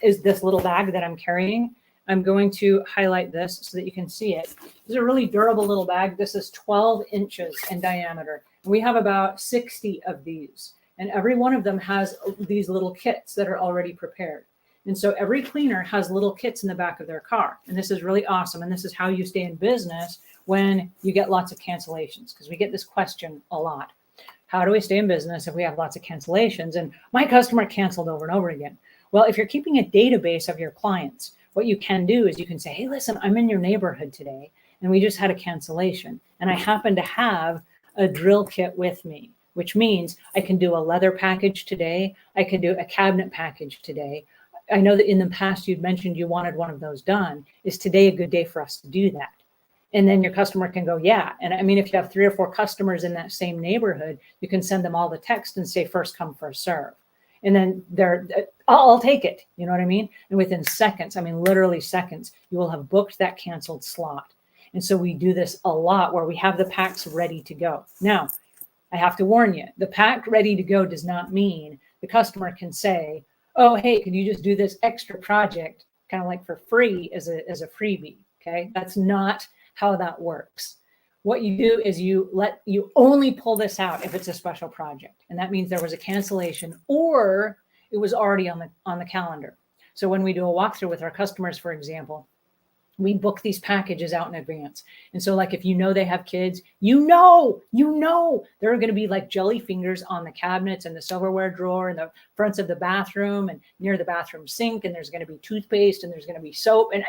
is this little bag that I'm carrying. I'm going to highlight this so that you can see it. This is a really durable little bag. This is 12 inches in diameter. We have about 60 of these, and every one of them has these little kits that are already prepared. And so every cleaner has little kits in the back of their car. And this is really awesome. And this is how you stay in business when you get lots of cancellations, because we get this question a lot. How do we stay in business if we have lots of cancellations? And my customer canceled over and over again. Well, if you're keeping a database of your clients, what you can do is you can say, hey, listen, I'm in your neighborhood today, and we just had a cancellation, and I happen to have a drill kit with me, which means I can do a leather package today. I can do a cabinet package today. I know that in the past you'd mentioned you wanted one of those done. Is today a good day for us to do that? And then your customer can go, yeah. And I mean, if you have 3 or 4 customers in that same neighborhood, you can send them all the text and say, first come, first serve. And then I'll take it. You know what I mean? And within seconds, I mean, literally seconds, you will have booked that canceled slot. And so we do this a lot where we have the packs ready to go. Now, I have to warn you, the pack ready to go does not mean the customer can say, oh, hey, could you just do this extra project kind of like for free as a freebie? Okay, that's not how that works. What you do is you only pull this out if it's a special project. And that means there was a cancellation or it was already on the calendar. So when we do a walkthrough with our customers, for example, we book these packages out in advance. And so like if you know they have kids, you know, there are going to be like jelly fingers on the cabinets and the silverware drawer and the fronts of the bathroom and near the bathroom sink. And there's going to be toothpaste and there's going to be soap, and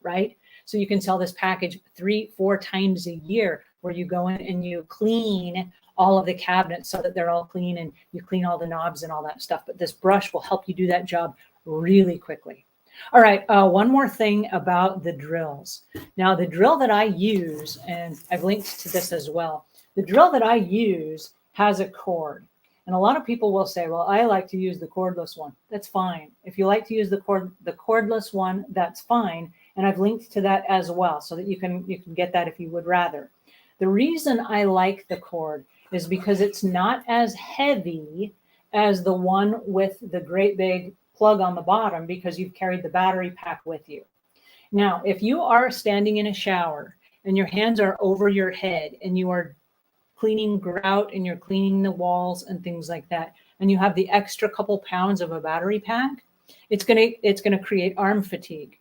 right? So you can sell this package 3-4 times a year where you go in and you clean all of the cabinets so that they're all clean, and you clean all the knobs and all that stuff. But this brush will help you do that job really quickly. All right, one more thing about the drills. Now, the drill that I use, and I've linked to this as well, the drill that I use has a cord. And a lot of people will say, well, I like to use the cordless one. That's fine. If you like to use the cordless one, that's fine. And I've linked to that as well so that you can get that if you would rather. The reason I like the cord is because it's not as heavy as the one with the great big plug on the bottom, because you've carried the battery pack with you. Now, if you are standing in a shower and your hands are over your head and you are cleaning grout and you're cleaning the walls and things like that, and you have the extra couple pounds of a battery pack, it's gonna create arm fatigue.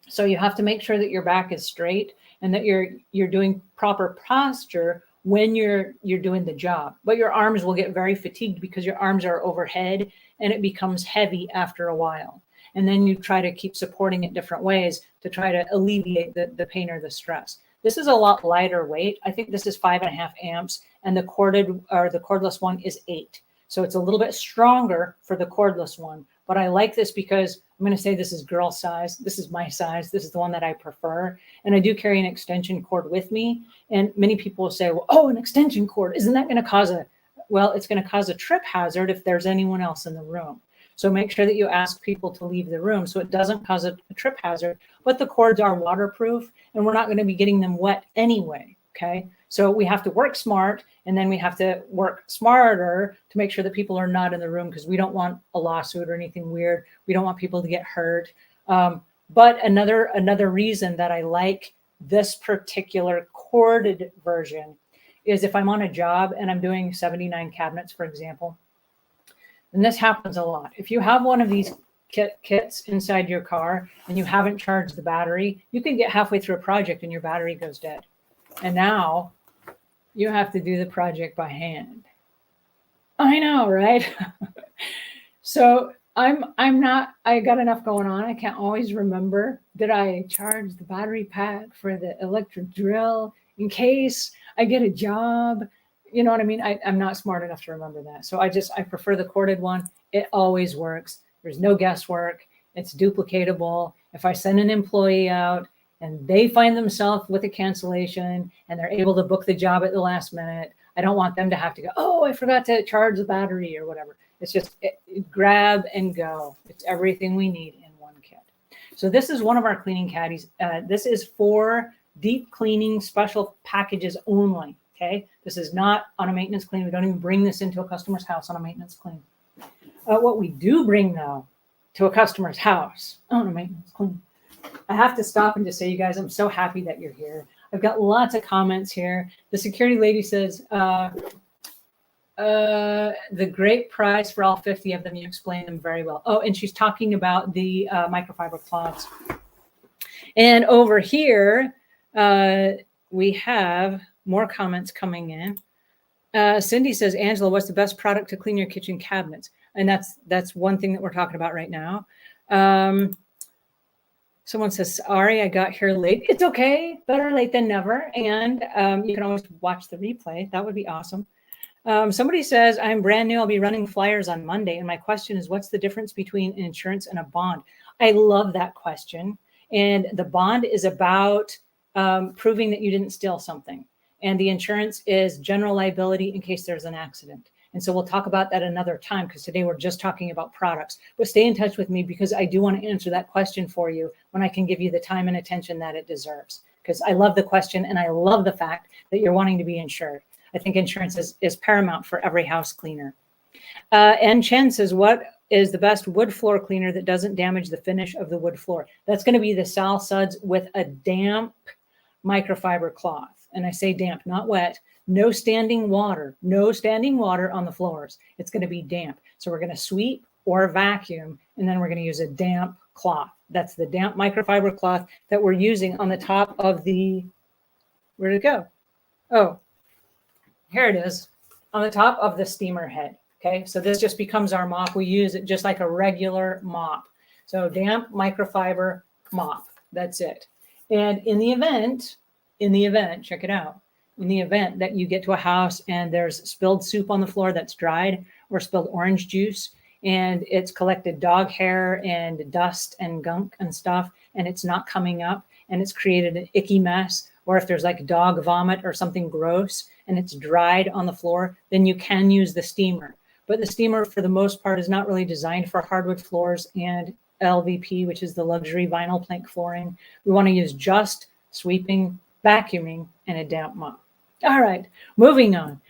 So you have to make sure that your back is straight and that you're doing proper posture when you're doing the job. But your arms will get very fatigued because your arms are overhead and it becomes heavy after a while. And then you try to keep supporting it different ways to try to alleviate the pain or the stress. This is a lot lighter weight. I think this is 5.5 amps, and the cordless one is 8. So it's a little bit stronger for the cordless one. But I like this because I'm going to say this is girl size. This is my size. This is the one that I prefer. And I do carry an extension cord with me. And many people will say, well, oh, an extension cord, isn't that going to cause it's going to cause a trip hazard if there's anyone else in the room. So make sure that you ask people to leave the room so it doesn't cause a trip hazard. But the cords are waterproof and we're not going to be getting them wet anyway. Okay. So we have to work smart, and then we have to work smarter to make sure that people are not in the room, because we don't want a lawsuit or anything weird. We don't want people to get hurt. But another reason that I like this particular corded version is if I'm on a job and I'm doing 79 cabinets, for example, and this happens a lot. If you have one of these kits inside your car and you haven't charged the battery, you can get halfway through a project and your battery goes dead. And now you have to do the project by hand. I know, right? So I got enough going on. I can't always remember. Did I charge the battery pack for the electric drill in case I get a job? You know what I mean? I'm not smart enough to remember that. So I prefer the corded one. It always works. There's no guesswork. It's duplicatable. If I send an employee out and they find themselves with a cancellation and they're able to book the job at the last minute, I don't want them to have to go, oh, I forgot to charge the battery or whatever. It's just grab and go. It's everything we need in one kit. So this is one of our cleaning caddies. This is for deep cleaning special packages only. Okay. This is not on a maintenance clean. We don't even bring this into a customer's house on a maintenance clean. What we do bring, though, to a customer's house on a maintenance clean, I have to stop and just say, you guys, I'm so happy that you're here. I've got lots of comments here. The security lady says, the great price for all 50 of them. You explain them very well. Oh, and she's talking about the microfiber cloths. And over here, we have more comments coming in. Cindy says, Angela, what's the best product to clean your kitchen cabinets? And that's one thing that we're talking about right now. Someone says, sorry, I got here late. It's okay. Better late than never. And you can always watch the replay. That would be awesome. Somebody says, I'm brand new. I'll be running flyers on Monday. And my question is, what's the difference between an insurance and a bond? I love that question. And the bond is about proving that you didn't steal something. And the insurance is general liability in case there's an accident. And so we'll talk about that another time, because today we're just talking about products. But stay in touch with me, because I do want to answer that question for you when I can give you the time and attention that it deserves. Because I love the question and I love the fact that you're wanting to be insured. I think insurance is paramount for every house cleaner. And Chen says, what is the best wood floor cleaner that doesn't damage the finish of the wood floor? That's going to be the Sal Suds with a damp microfiber cloth. And I say damp, not wet. No standing water on the floors. It's going to be damp. So we're going to sweep or vacuum, and then we're going to use a damp cloth. That's the damp microfiber cloth that we're using on the top of the, where'd it go? Oh, here it is, on the top of the steamer head. Okay, so this just becomes our mop. We use it just like a regular mop. So damp microfiber mop, that's it. And in the event, check it out. In the event that you get to a house and there's spilled soup on the floor that's dried, or spilled orange juice, and it's collected dog hair and dust and gunk and stuff, and it's not coming up, and it's created an icky mess, or if there's like dog vomit or something gross and it's dried on the floor, then you can use the steamer. But the steamer, for the most part, is not really designed for hardwood floors and LVP, which is the luxury vinyl plank flooring. We want to use just sweeping, vacuuming, and a damp mop. All right, moving on.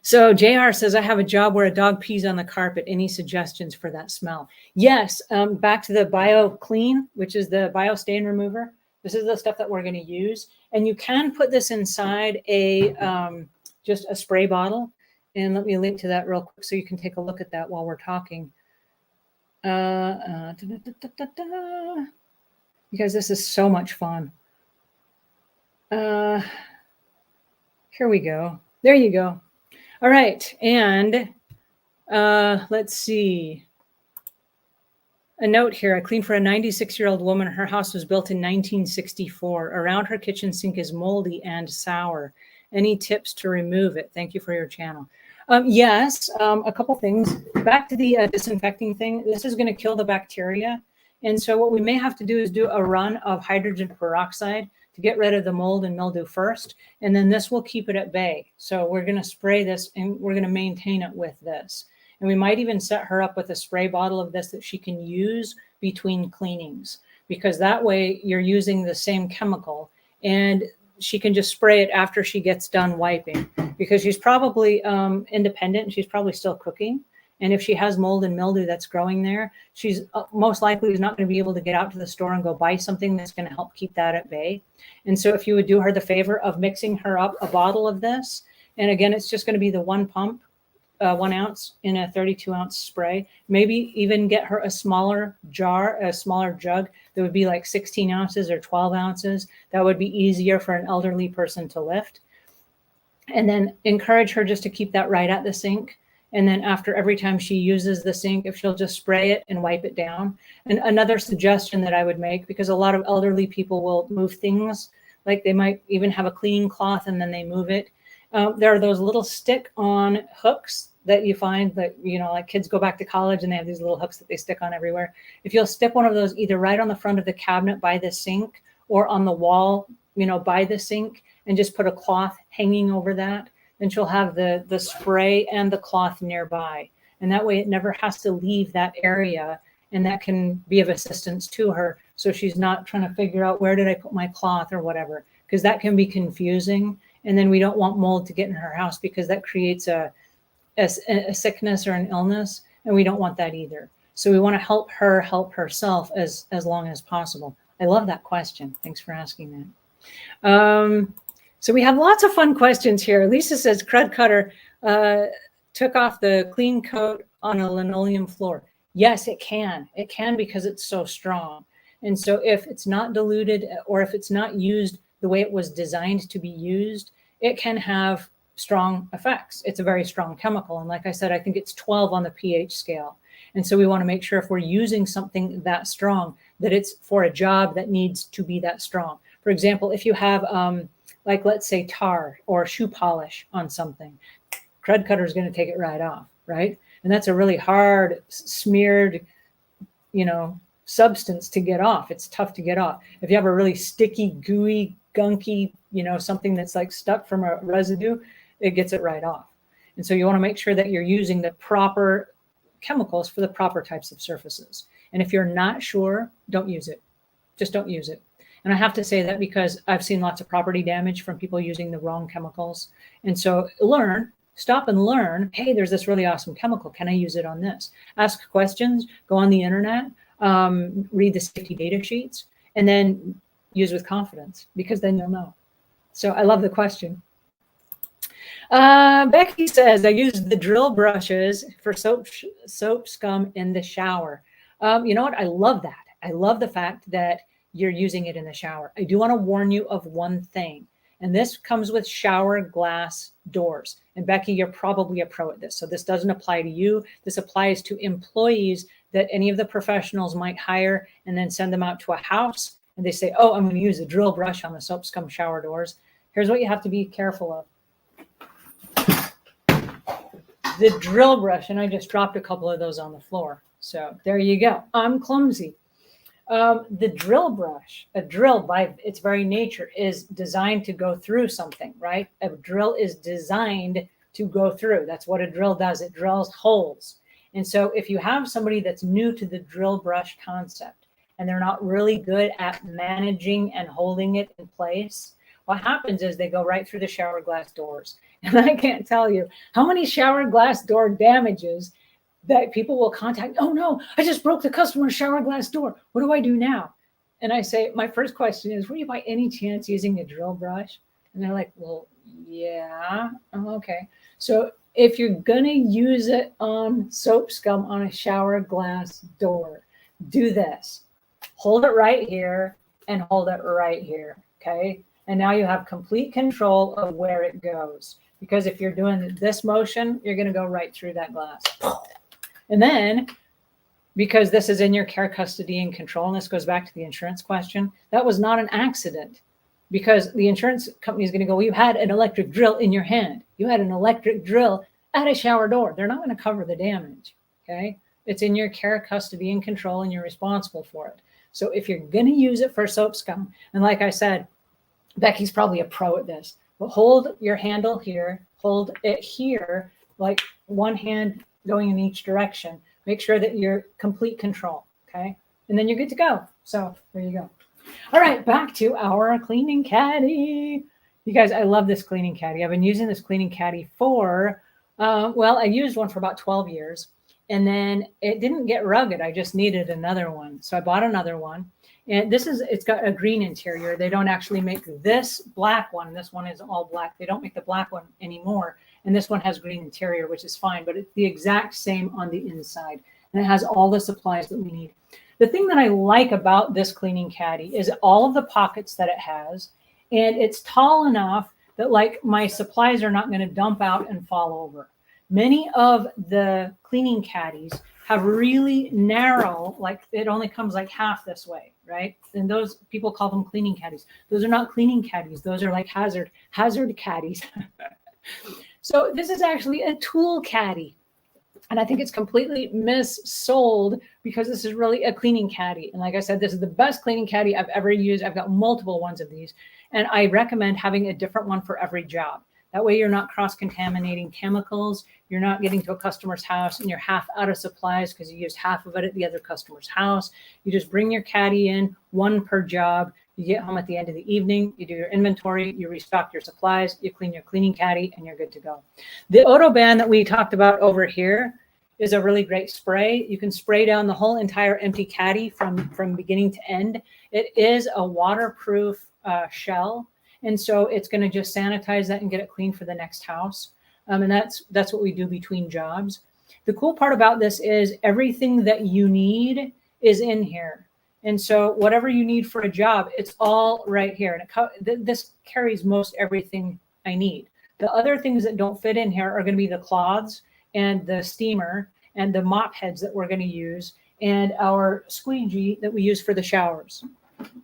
So JR says, I have a job where a dog pees on the carpet. Any suggestions for that smell? Yes, back to the Bio Clean, which is the Biostain Remover. This is the stuff that we're going to use. And you can put this inside a just a spray bottle. And let me link to that real quick so you can take a look at that while we're talking. Because this is so much fun. Here we go. There you go. All right. And let's see. A note here. I cleaned for a 96-year-old woman. Her house was built in 1964. Around her kitchen sink is moldy and sour. Any tips to remove it? Thank you for your channel. Yes, a couple things. Back to the disinfecting thing. This is going to kill the bacteria. And so what we may have to do is do a run of hydrogen peroxide to get rid of the mold and mildew first. And then this will keep it at bay. So we're going to spray this and we're going to maintain it with this. And we might even set her up with a spray bottle of this that she can use between cleanings, because that way you're using the same chemical and she can just spray it after she gets done wiping, because she's probably independent and she's probably still cooking. And if she has mold and mildew that's growing there, she's most likely is not going to be able to get out to the store and go buy something that's going to help keep that at bay. And so if you would do her the favor of mixing her up a bottle of this, and again, it's just going to be the one pump, 1 ounce in a 32-ounce spray. Maybe even get her a smaller jar, a smaller jug that would be like 16 ounces or 12 ounces. That would be easier for an elderly person to lift. And then encourage her just to keep that right at the sink. And then after every time she uses the sink, if she'll just spray it and wipe it down. And another suggestion that I would make, because a lot of elderly people will move things, like they might even have a cleaning cloth and then they move it. There are those little stick-on hooks that you find that, you know, like kids go back to college and they have these little hooks that they stick on everywhere. If you'll stick one of those either right on the front of the cabinet by the sink or on the wall, you know, by the sink, and just put a cloth hanging over that, then she'll have the spray and the cloth nearby. And that way it never has to leave that area, and that can be of assistance to her. So she's not trying to figure out, where did I put my cloth or whatever, because that can be confusing. And then we don't want mold to get in her house, because that creates a sickness or an illness, and we don't want that either. So we want to help her help herself as long as possible. I love that question. Thanks for asking that. So we have lots of fun questions here. Lisa says, Crud Cutter took off the clean coat on a linoleum floor. Yes, it can. It can, because it's so strong. And so if it's not diluted, or if it's not used the way it was designed to be used, it can have strong effects. It's a very strong chemical. And like I said, I think it's 12 on the pH scale. And so we want to make sure if we're using something that strong, that it's for a job that needs to be that strong. For example, if you have, like, let's say tar or shoe polish on something, Crud Cutter is going to take it right off, right? And that's a really hard, smeared, you know, substance to get off. It's tough to get off. If you have a really sticky, gooey, gunky, you know, something that's like stuck from a residue, it gets it right off. And so you want to make sure that you're using the proper chemicals for the proper types of surfaces. And if you're not sure, don't use it. Just don't use it. And I have to say that because I've seen lots of property damage from people using the wrong chemicals. And so stop and learn, hey, there's this really awesome chemical. Can I use it on this? Ask questions, go on the internet, read the safety data sheets, and then use with confidence, because then you'll know. So I love the question. Becky says, I use the drill brushes for soap scum in the shower. You know what? I love that. I love the fact that you're using it in the shower. I do want to warn you of one thing, and this comes with shower glass doors. And Becky, you're probably a pro at this, so this doesn't apply to you. This applies to employees that any of the professionals might hire and then send them out to a house, and they say, oh, I'm going to use a drill brush on the soap scum shower doors. Here's what you have to be careful of. The drill brush, and I just dropped a couple of those on the floor. So there you go. I'm clumsy. The drill brush, a drill by its very nature is designed to go through something, right? A drill is designed to go through. That's what a drill does. It drills holes. And so if you have somebody that's new to the drill brush concept and they're not really good at managing and holding it in place, what happens is they go right through the shower glass doors. And I can't tell you how many shower glass door damages that people will contact. Oh no, I just broke the customer's shower glass door. What do I do now? And I say, my first question is, were you by any chance using a drill brush? And they're like, well, yeah. Oh, okay. So if you're going to use it on soap scum on a shower glass door, do this. Hold it right here and hold it right here, okay? And now you have complete control of where it goes. Because if you're doing this motion, you're going to go right through that glass. And then, because this is in your care, custody, and control, and this goes back to the insurance question, that was not an accident. Because the insurance company is going to go, well, you had an electric drill in your hand. You had an electric drill at a shower door. They're not going to cover the damage, okay? It's in your care, custody, and control, and you're responsible for it. So if you're going to use it for soap scum, and like I said, Becky's probably a pro at this, but hold your handle here, hold it here, like one hand going in each direction. Make sure that you're complete control, okay? And then you're good to go. So there you go. All right, back to our cleaning caddy. You guys, I love this cleaning caddy. I've been using this cleaning caddy for, well, I used one for about 12 years. And then it didn't get rugged. I just needed another one. So I bought another one. And it's got a green interior. They don't actually make this black one. This one is all black. They don't make the black one anymore. And this one has green interior, which is fine, but it's the exact same on the inside. And it has all the supplies that we need. The thing that I like about this cleaning caddy is all of the pockets that it has. And it's tall enough that like my supplies are not going to dump out and fall over. Many of the cleaning caddies have really narrow, like it only comes like half this way, right? And those people call them cleaning caddies. Those are not cleaning caddies. Those are like hazard caddies. So this is actually a tool caddy. And I think it's completely missold because this is really a cleaning caddy. And like I said, this is the best cleaning caddy I've ever used. I've got multiple ones of these. And I recommend having a different one for every job. That way you're not cross-contaminating chemicals. You're not getting to a customer's house and you're half out of supplies because you used half of it at the other customer's house. You just bring your caddy in, one per job. You get home at the end of the evening, you do your inventory, you restock your supplies, you clean your cleaning caddy, and you're good to go. The Autoban that we talked about over here is a really great spray. You can spray down the whole entire empty caddy from beginning to end. It is a waterproof shell. And so it's going to just sanitize that and get it clean for the next house. And that's what we do between jobs. The cool part about this is everything that you need is in here. And so whatever you need for a job, it's all right here. And this carries most everything I need. The other things that don't fit in here are going to be the cloths and the steamer and the mop heads that we're going to use and our squeegee that we use for the showers.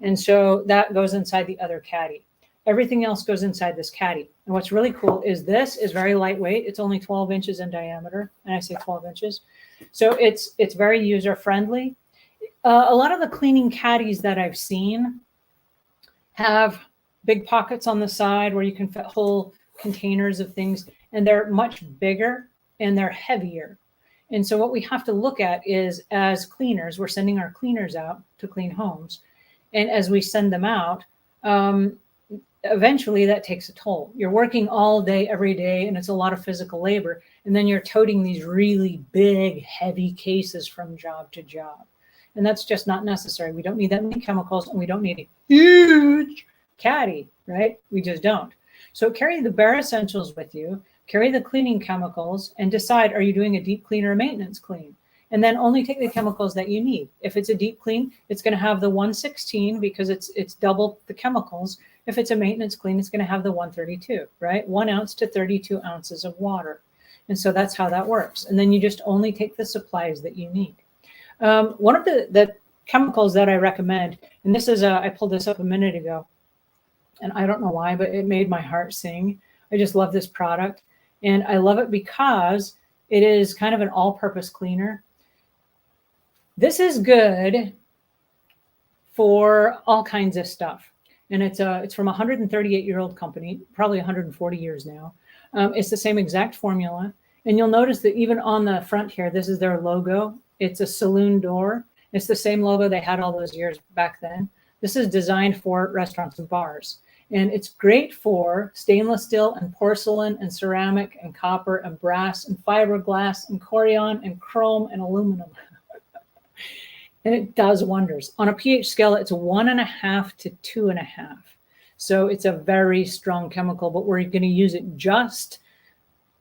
And so that goes inside the other caddy. Everything else goes inside this caddy. And what's really cool is this is very lightweight. It's only 12 inches in diameter. And I say 12 inches. So it's very user friendly. A lot of the cleaning caddies that I've seen have big pockets on the side where you can fit whole containers of things. And they're much bigger and they're heavier. And so what we have to look at is as cleaners, we're sending our cleaners out to clean homes. And as we send them out, eventually that takes a toll. You're working all day, every day, and it's a lot of physical labor. And then you're toting these really big, heavy cases from job to job. And that's just not necessary. We don't need that many chemicals and we don't need a huge caddy, right? We just don't. So carry the bare essentials with you, carry the cleaning chemicals and decide, are you doing a deep clean or a maintenance clean? And then only take the chemicals that you need. If it's a deep clean, it's going to have the 116 because it's double the chemicals. If it's a maintenance clean, it's going to have the 132, right? 1 ounce to 32 ounces of water. And so that's how that works. And then you just only take the supplies that you need. One of the chemicals that I recommend, and this is, I pulled this up a minute ago, and I don't know why, but it made my heart sing. I just love this product. And I love it because it is kind of an all-purpose cleaner. This is good for all kinds of stuff. And it's from a 138-year-old company, probably 140 years now. It's the same exact formula. And you'll notice that even on the front here, this is their logo. It's a saloon door. It's the same logo they had all those years back then. This is designed for restaurants and bars. And it's great for stainless steel and porcelain and ceramic and copper and brass and fiberglass and corian and chrome and aluminum. And it does wonders. On a pH scale, it's 1.5 to 2.5. So it's a very strong chemical, but we're going to use it just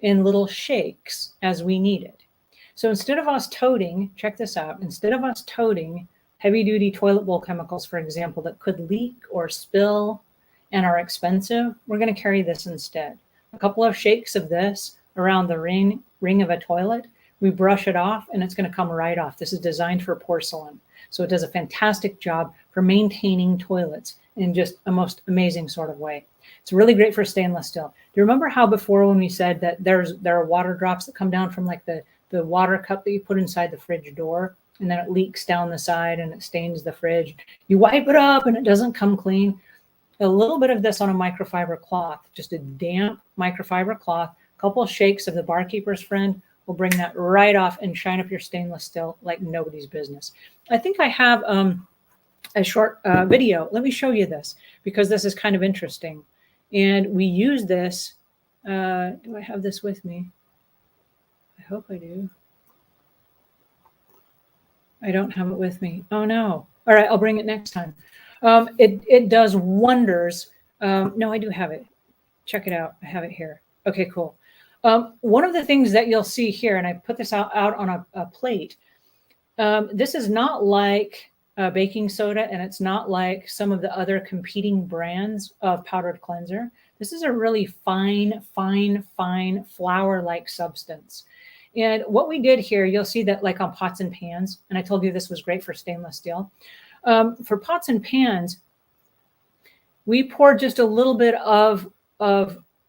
in little shakes as we need it. So instead of us toting, check this out, instead of us toting heavy duty toilet bowl chemicals, for example, that could leak or spill and are expensive, we're going to carry this instead. A couple of shakes of this around the ring of a toilet, we brush it off and it's going to come right off. This is designed for porcelain. So it does a fantastic job for maintaining toilets in just a most amazing sort of way. It's really great for stainless steel. Do you remember how before when we said that there are water drops that come down from like the water cup that you put inside the fridge door, and then it leaks down the side and it stains the fridge? You wipe it up and it doesn't come clean. A little bit of this on a microfiber cloth, just a damp microfiber cloth, a couple of shakes of the barkeeper's friend will bring that right off and shine up your stainless steel like nobody's business. I think I have a short video. Let me show you this because this is kind of interesting. And we use this. Do I have this with me? I hope I do. I don't have it with me. Oh no. All right, I'll bring it next time. It does wonders. No, I do have it. Check it out. I have it here. Okay, cool. One of the things that you'll see here, and I put this out on a plate, this is not like baking soda, and it's not like some of the other competing brands of powdered cleanser. This is a really fine flour-like substance. And what we did here, you'll see that like on pots and pans, and I told you this was great for stainless steel. For pots and pans, we poured just a little bit of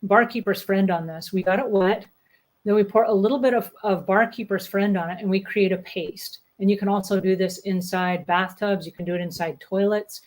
Barkeeper's Friend on this. We got it wet. Then we pour a little bit of Barkeeper's Friend on it, and we create a paste. And you can also do this inside bathtubs. You can do it inside toilets.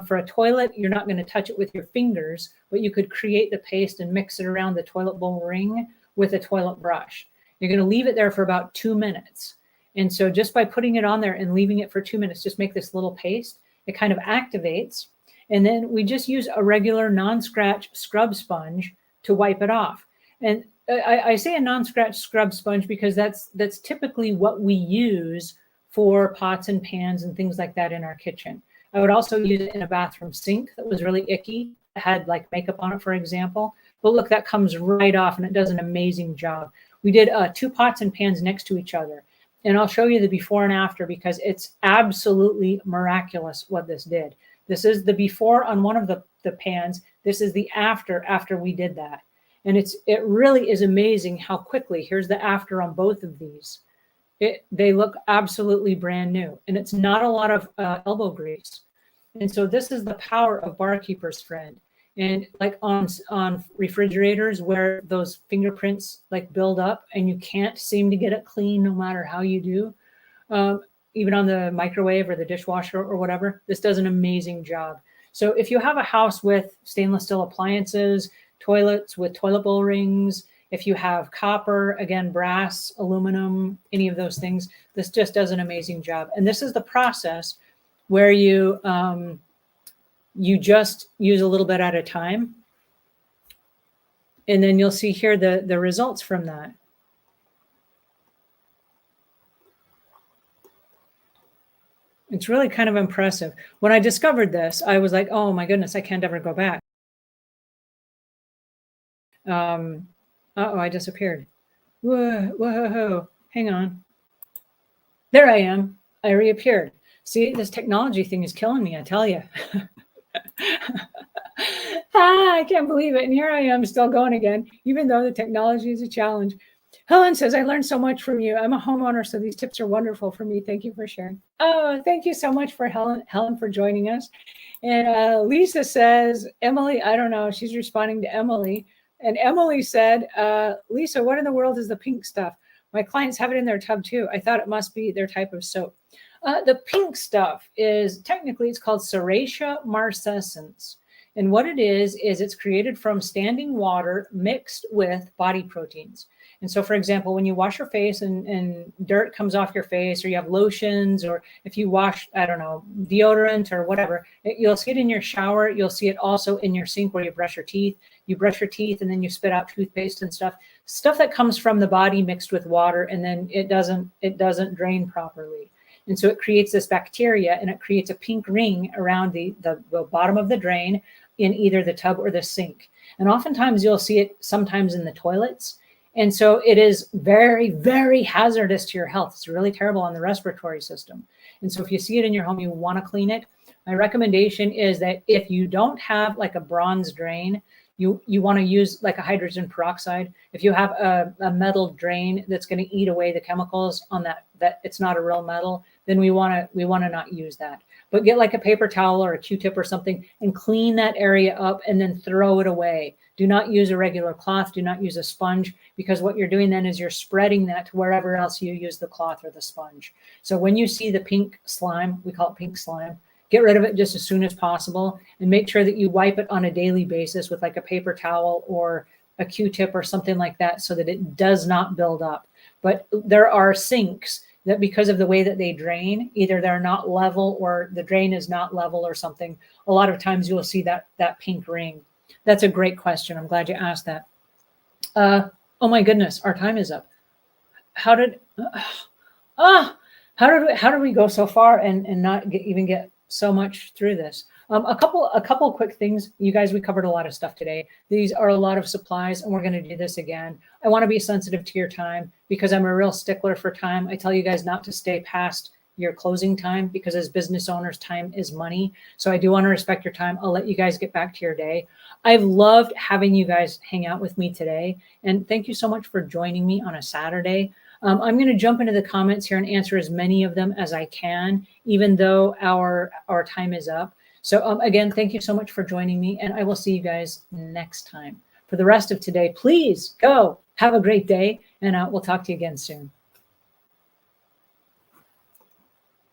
For a toilet, you're not going to touch it with your fingers, but you could create the paste and mix it around the toilet bowl ring with a toilet brush. You're going to leave it there for about 2 minutes. And so just by putting it on there and leaving it for 2 minutes, just make this little paste. It kind of activates. And then we just use a regular non-scratch scrub sponge to wipe it off. And I say a non-scratch scrub sponge because that's typically what we use for pots and pans and things like that in our kitchen. I would also use it in a bathroom sink that was really icky, had like makeup on it, for example. But look, that comes right off and it does an amazing job. We did 2 pots and pans next to each other. And I'll show you the before and after because it's absolutely miraculous what this did. This is the before on one of the pans. This is the after we did that. And it really is amazing how quickly, here's the after on both of these. They look absolutely brand new. And it's not a lot of elbow grease. And so this is the power of Barkeeper's Friend. And like on refrigerators where those fingerprints like build up and you can't seem to get it clean no matter how you do, even on the microwave or the dishwasher or whatever, this does an amazing job. So if you have a house with stainless steel appliances, toilets with toilet bowl rings, if you have copper, again, brass, aluminum, any of those things, this just does an amazing job. And this is the process where you just use a little bit at a time. And then you'll see here the results from that. It's really kind of impressive. When I discovered this, I was like, oh my goodness, I can't ever go back. Uh-oh, I disappeared. Whoa, hang on. There I am. I reappeared. See, this technology thing is killing me, I tell you. I can't believe it. And here I am still going again, even though the technology is a challenge. Helen says, I learned so much from you. I'm a homeowner, so these tips are wonderful for me. Thank you for sharing. Oh, thank you so much for Helen for joining us. And Lisa says, Emily, I don't know. She's responding to Emily. And Emily said, Lisa, what in the world is the pink stuff? My clients have it in their tub too. I thought it must be their type of soap. The pink stuff is technically, it's called Serratia marcescens. And what it is it's created from standing water mixed with body proteins. And so, for example, when you wash your face and dirt comes off your face, or you have lotions, or if you wash, I don't know, deodorant or whatever, you'll see it in your shower. You'll see it also in your sink where you brush your teeth. You brush your teeth and then you spit out toothpaste and stuff that comes from the body mixed with water, and then it doesn't drain properly. And so it creates this bacteria, and it creates a pink ring around the bottom of the drain in either the tub or the sink. And oftentimes you'll see it sometimes in the toilets. And so it is very, very hazardous to your health. It's really terrible on the respiratory system. And so if you see it in your home, you want to clean it. My recommendation is that if you don't have like a bronze drain, you want to use like a hydrogen peroxide. If you have a metal drain that's going to eat away the chemicals on that it's not a real metal, then we want to not use that. But get like a paper towel or a Q-tip or something and clean that area up and then throw it away. Do not use a regular cloth. Do not use a sponge, because what you're doing then is you're spreading that to wherever else you use the cloth or the sponge. So when you see the pink slime, we call it pink slime, get rid of it just as soon as possible, and make sure that you wipe it on a daily basis with like a paper towel or a Q-tip or something like that so that it does not build up. But there are sinks that, because of the way that they drain, either they're not level or the drain is not level or something. A lot of times you'll see that pink ring. That's a great question. I'm glad you asked that. Oh my goodness, our time is up. How did we go so far and not even get so much through this? A couple quick things, you guys. We covered a lot of stuff today. These are a lot of supplies, and we're going to do this again. I want to be sensitive to your time because I'm a real stickler for time. I tell you guys not to stay past your closing time, because as business owners, time is money. So I do want to respect your time. I'll let you guys get back to your day. I've loved having you guys hang out with me today, and thank you so much for joining me on a Saturday. I'm going to jump into the comments here and answer as many of them as I can, even though our time is up. So again, thank you so much for joining me, and I will see you guys next time. For the rest of today, please go have a great day, and we'll talk to you again soon.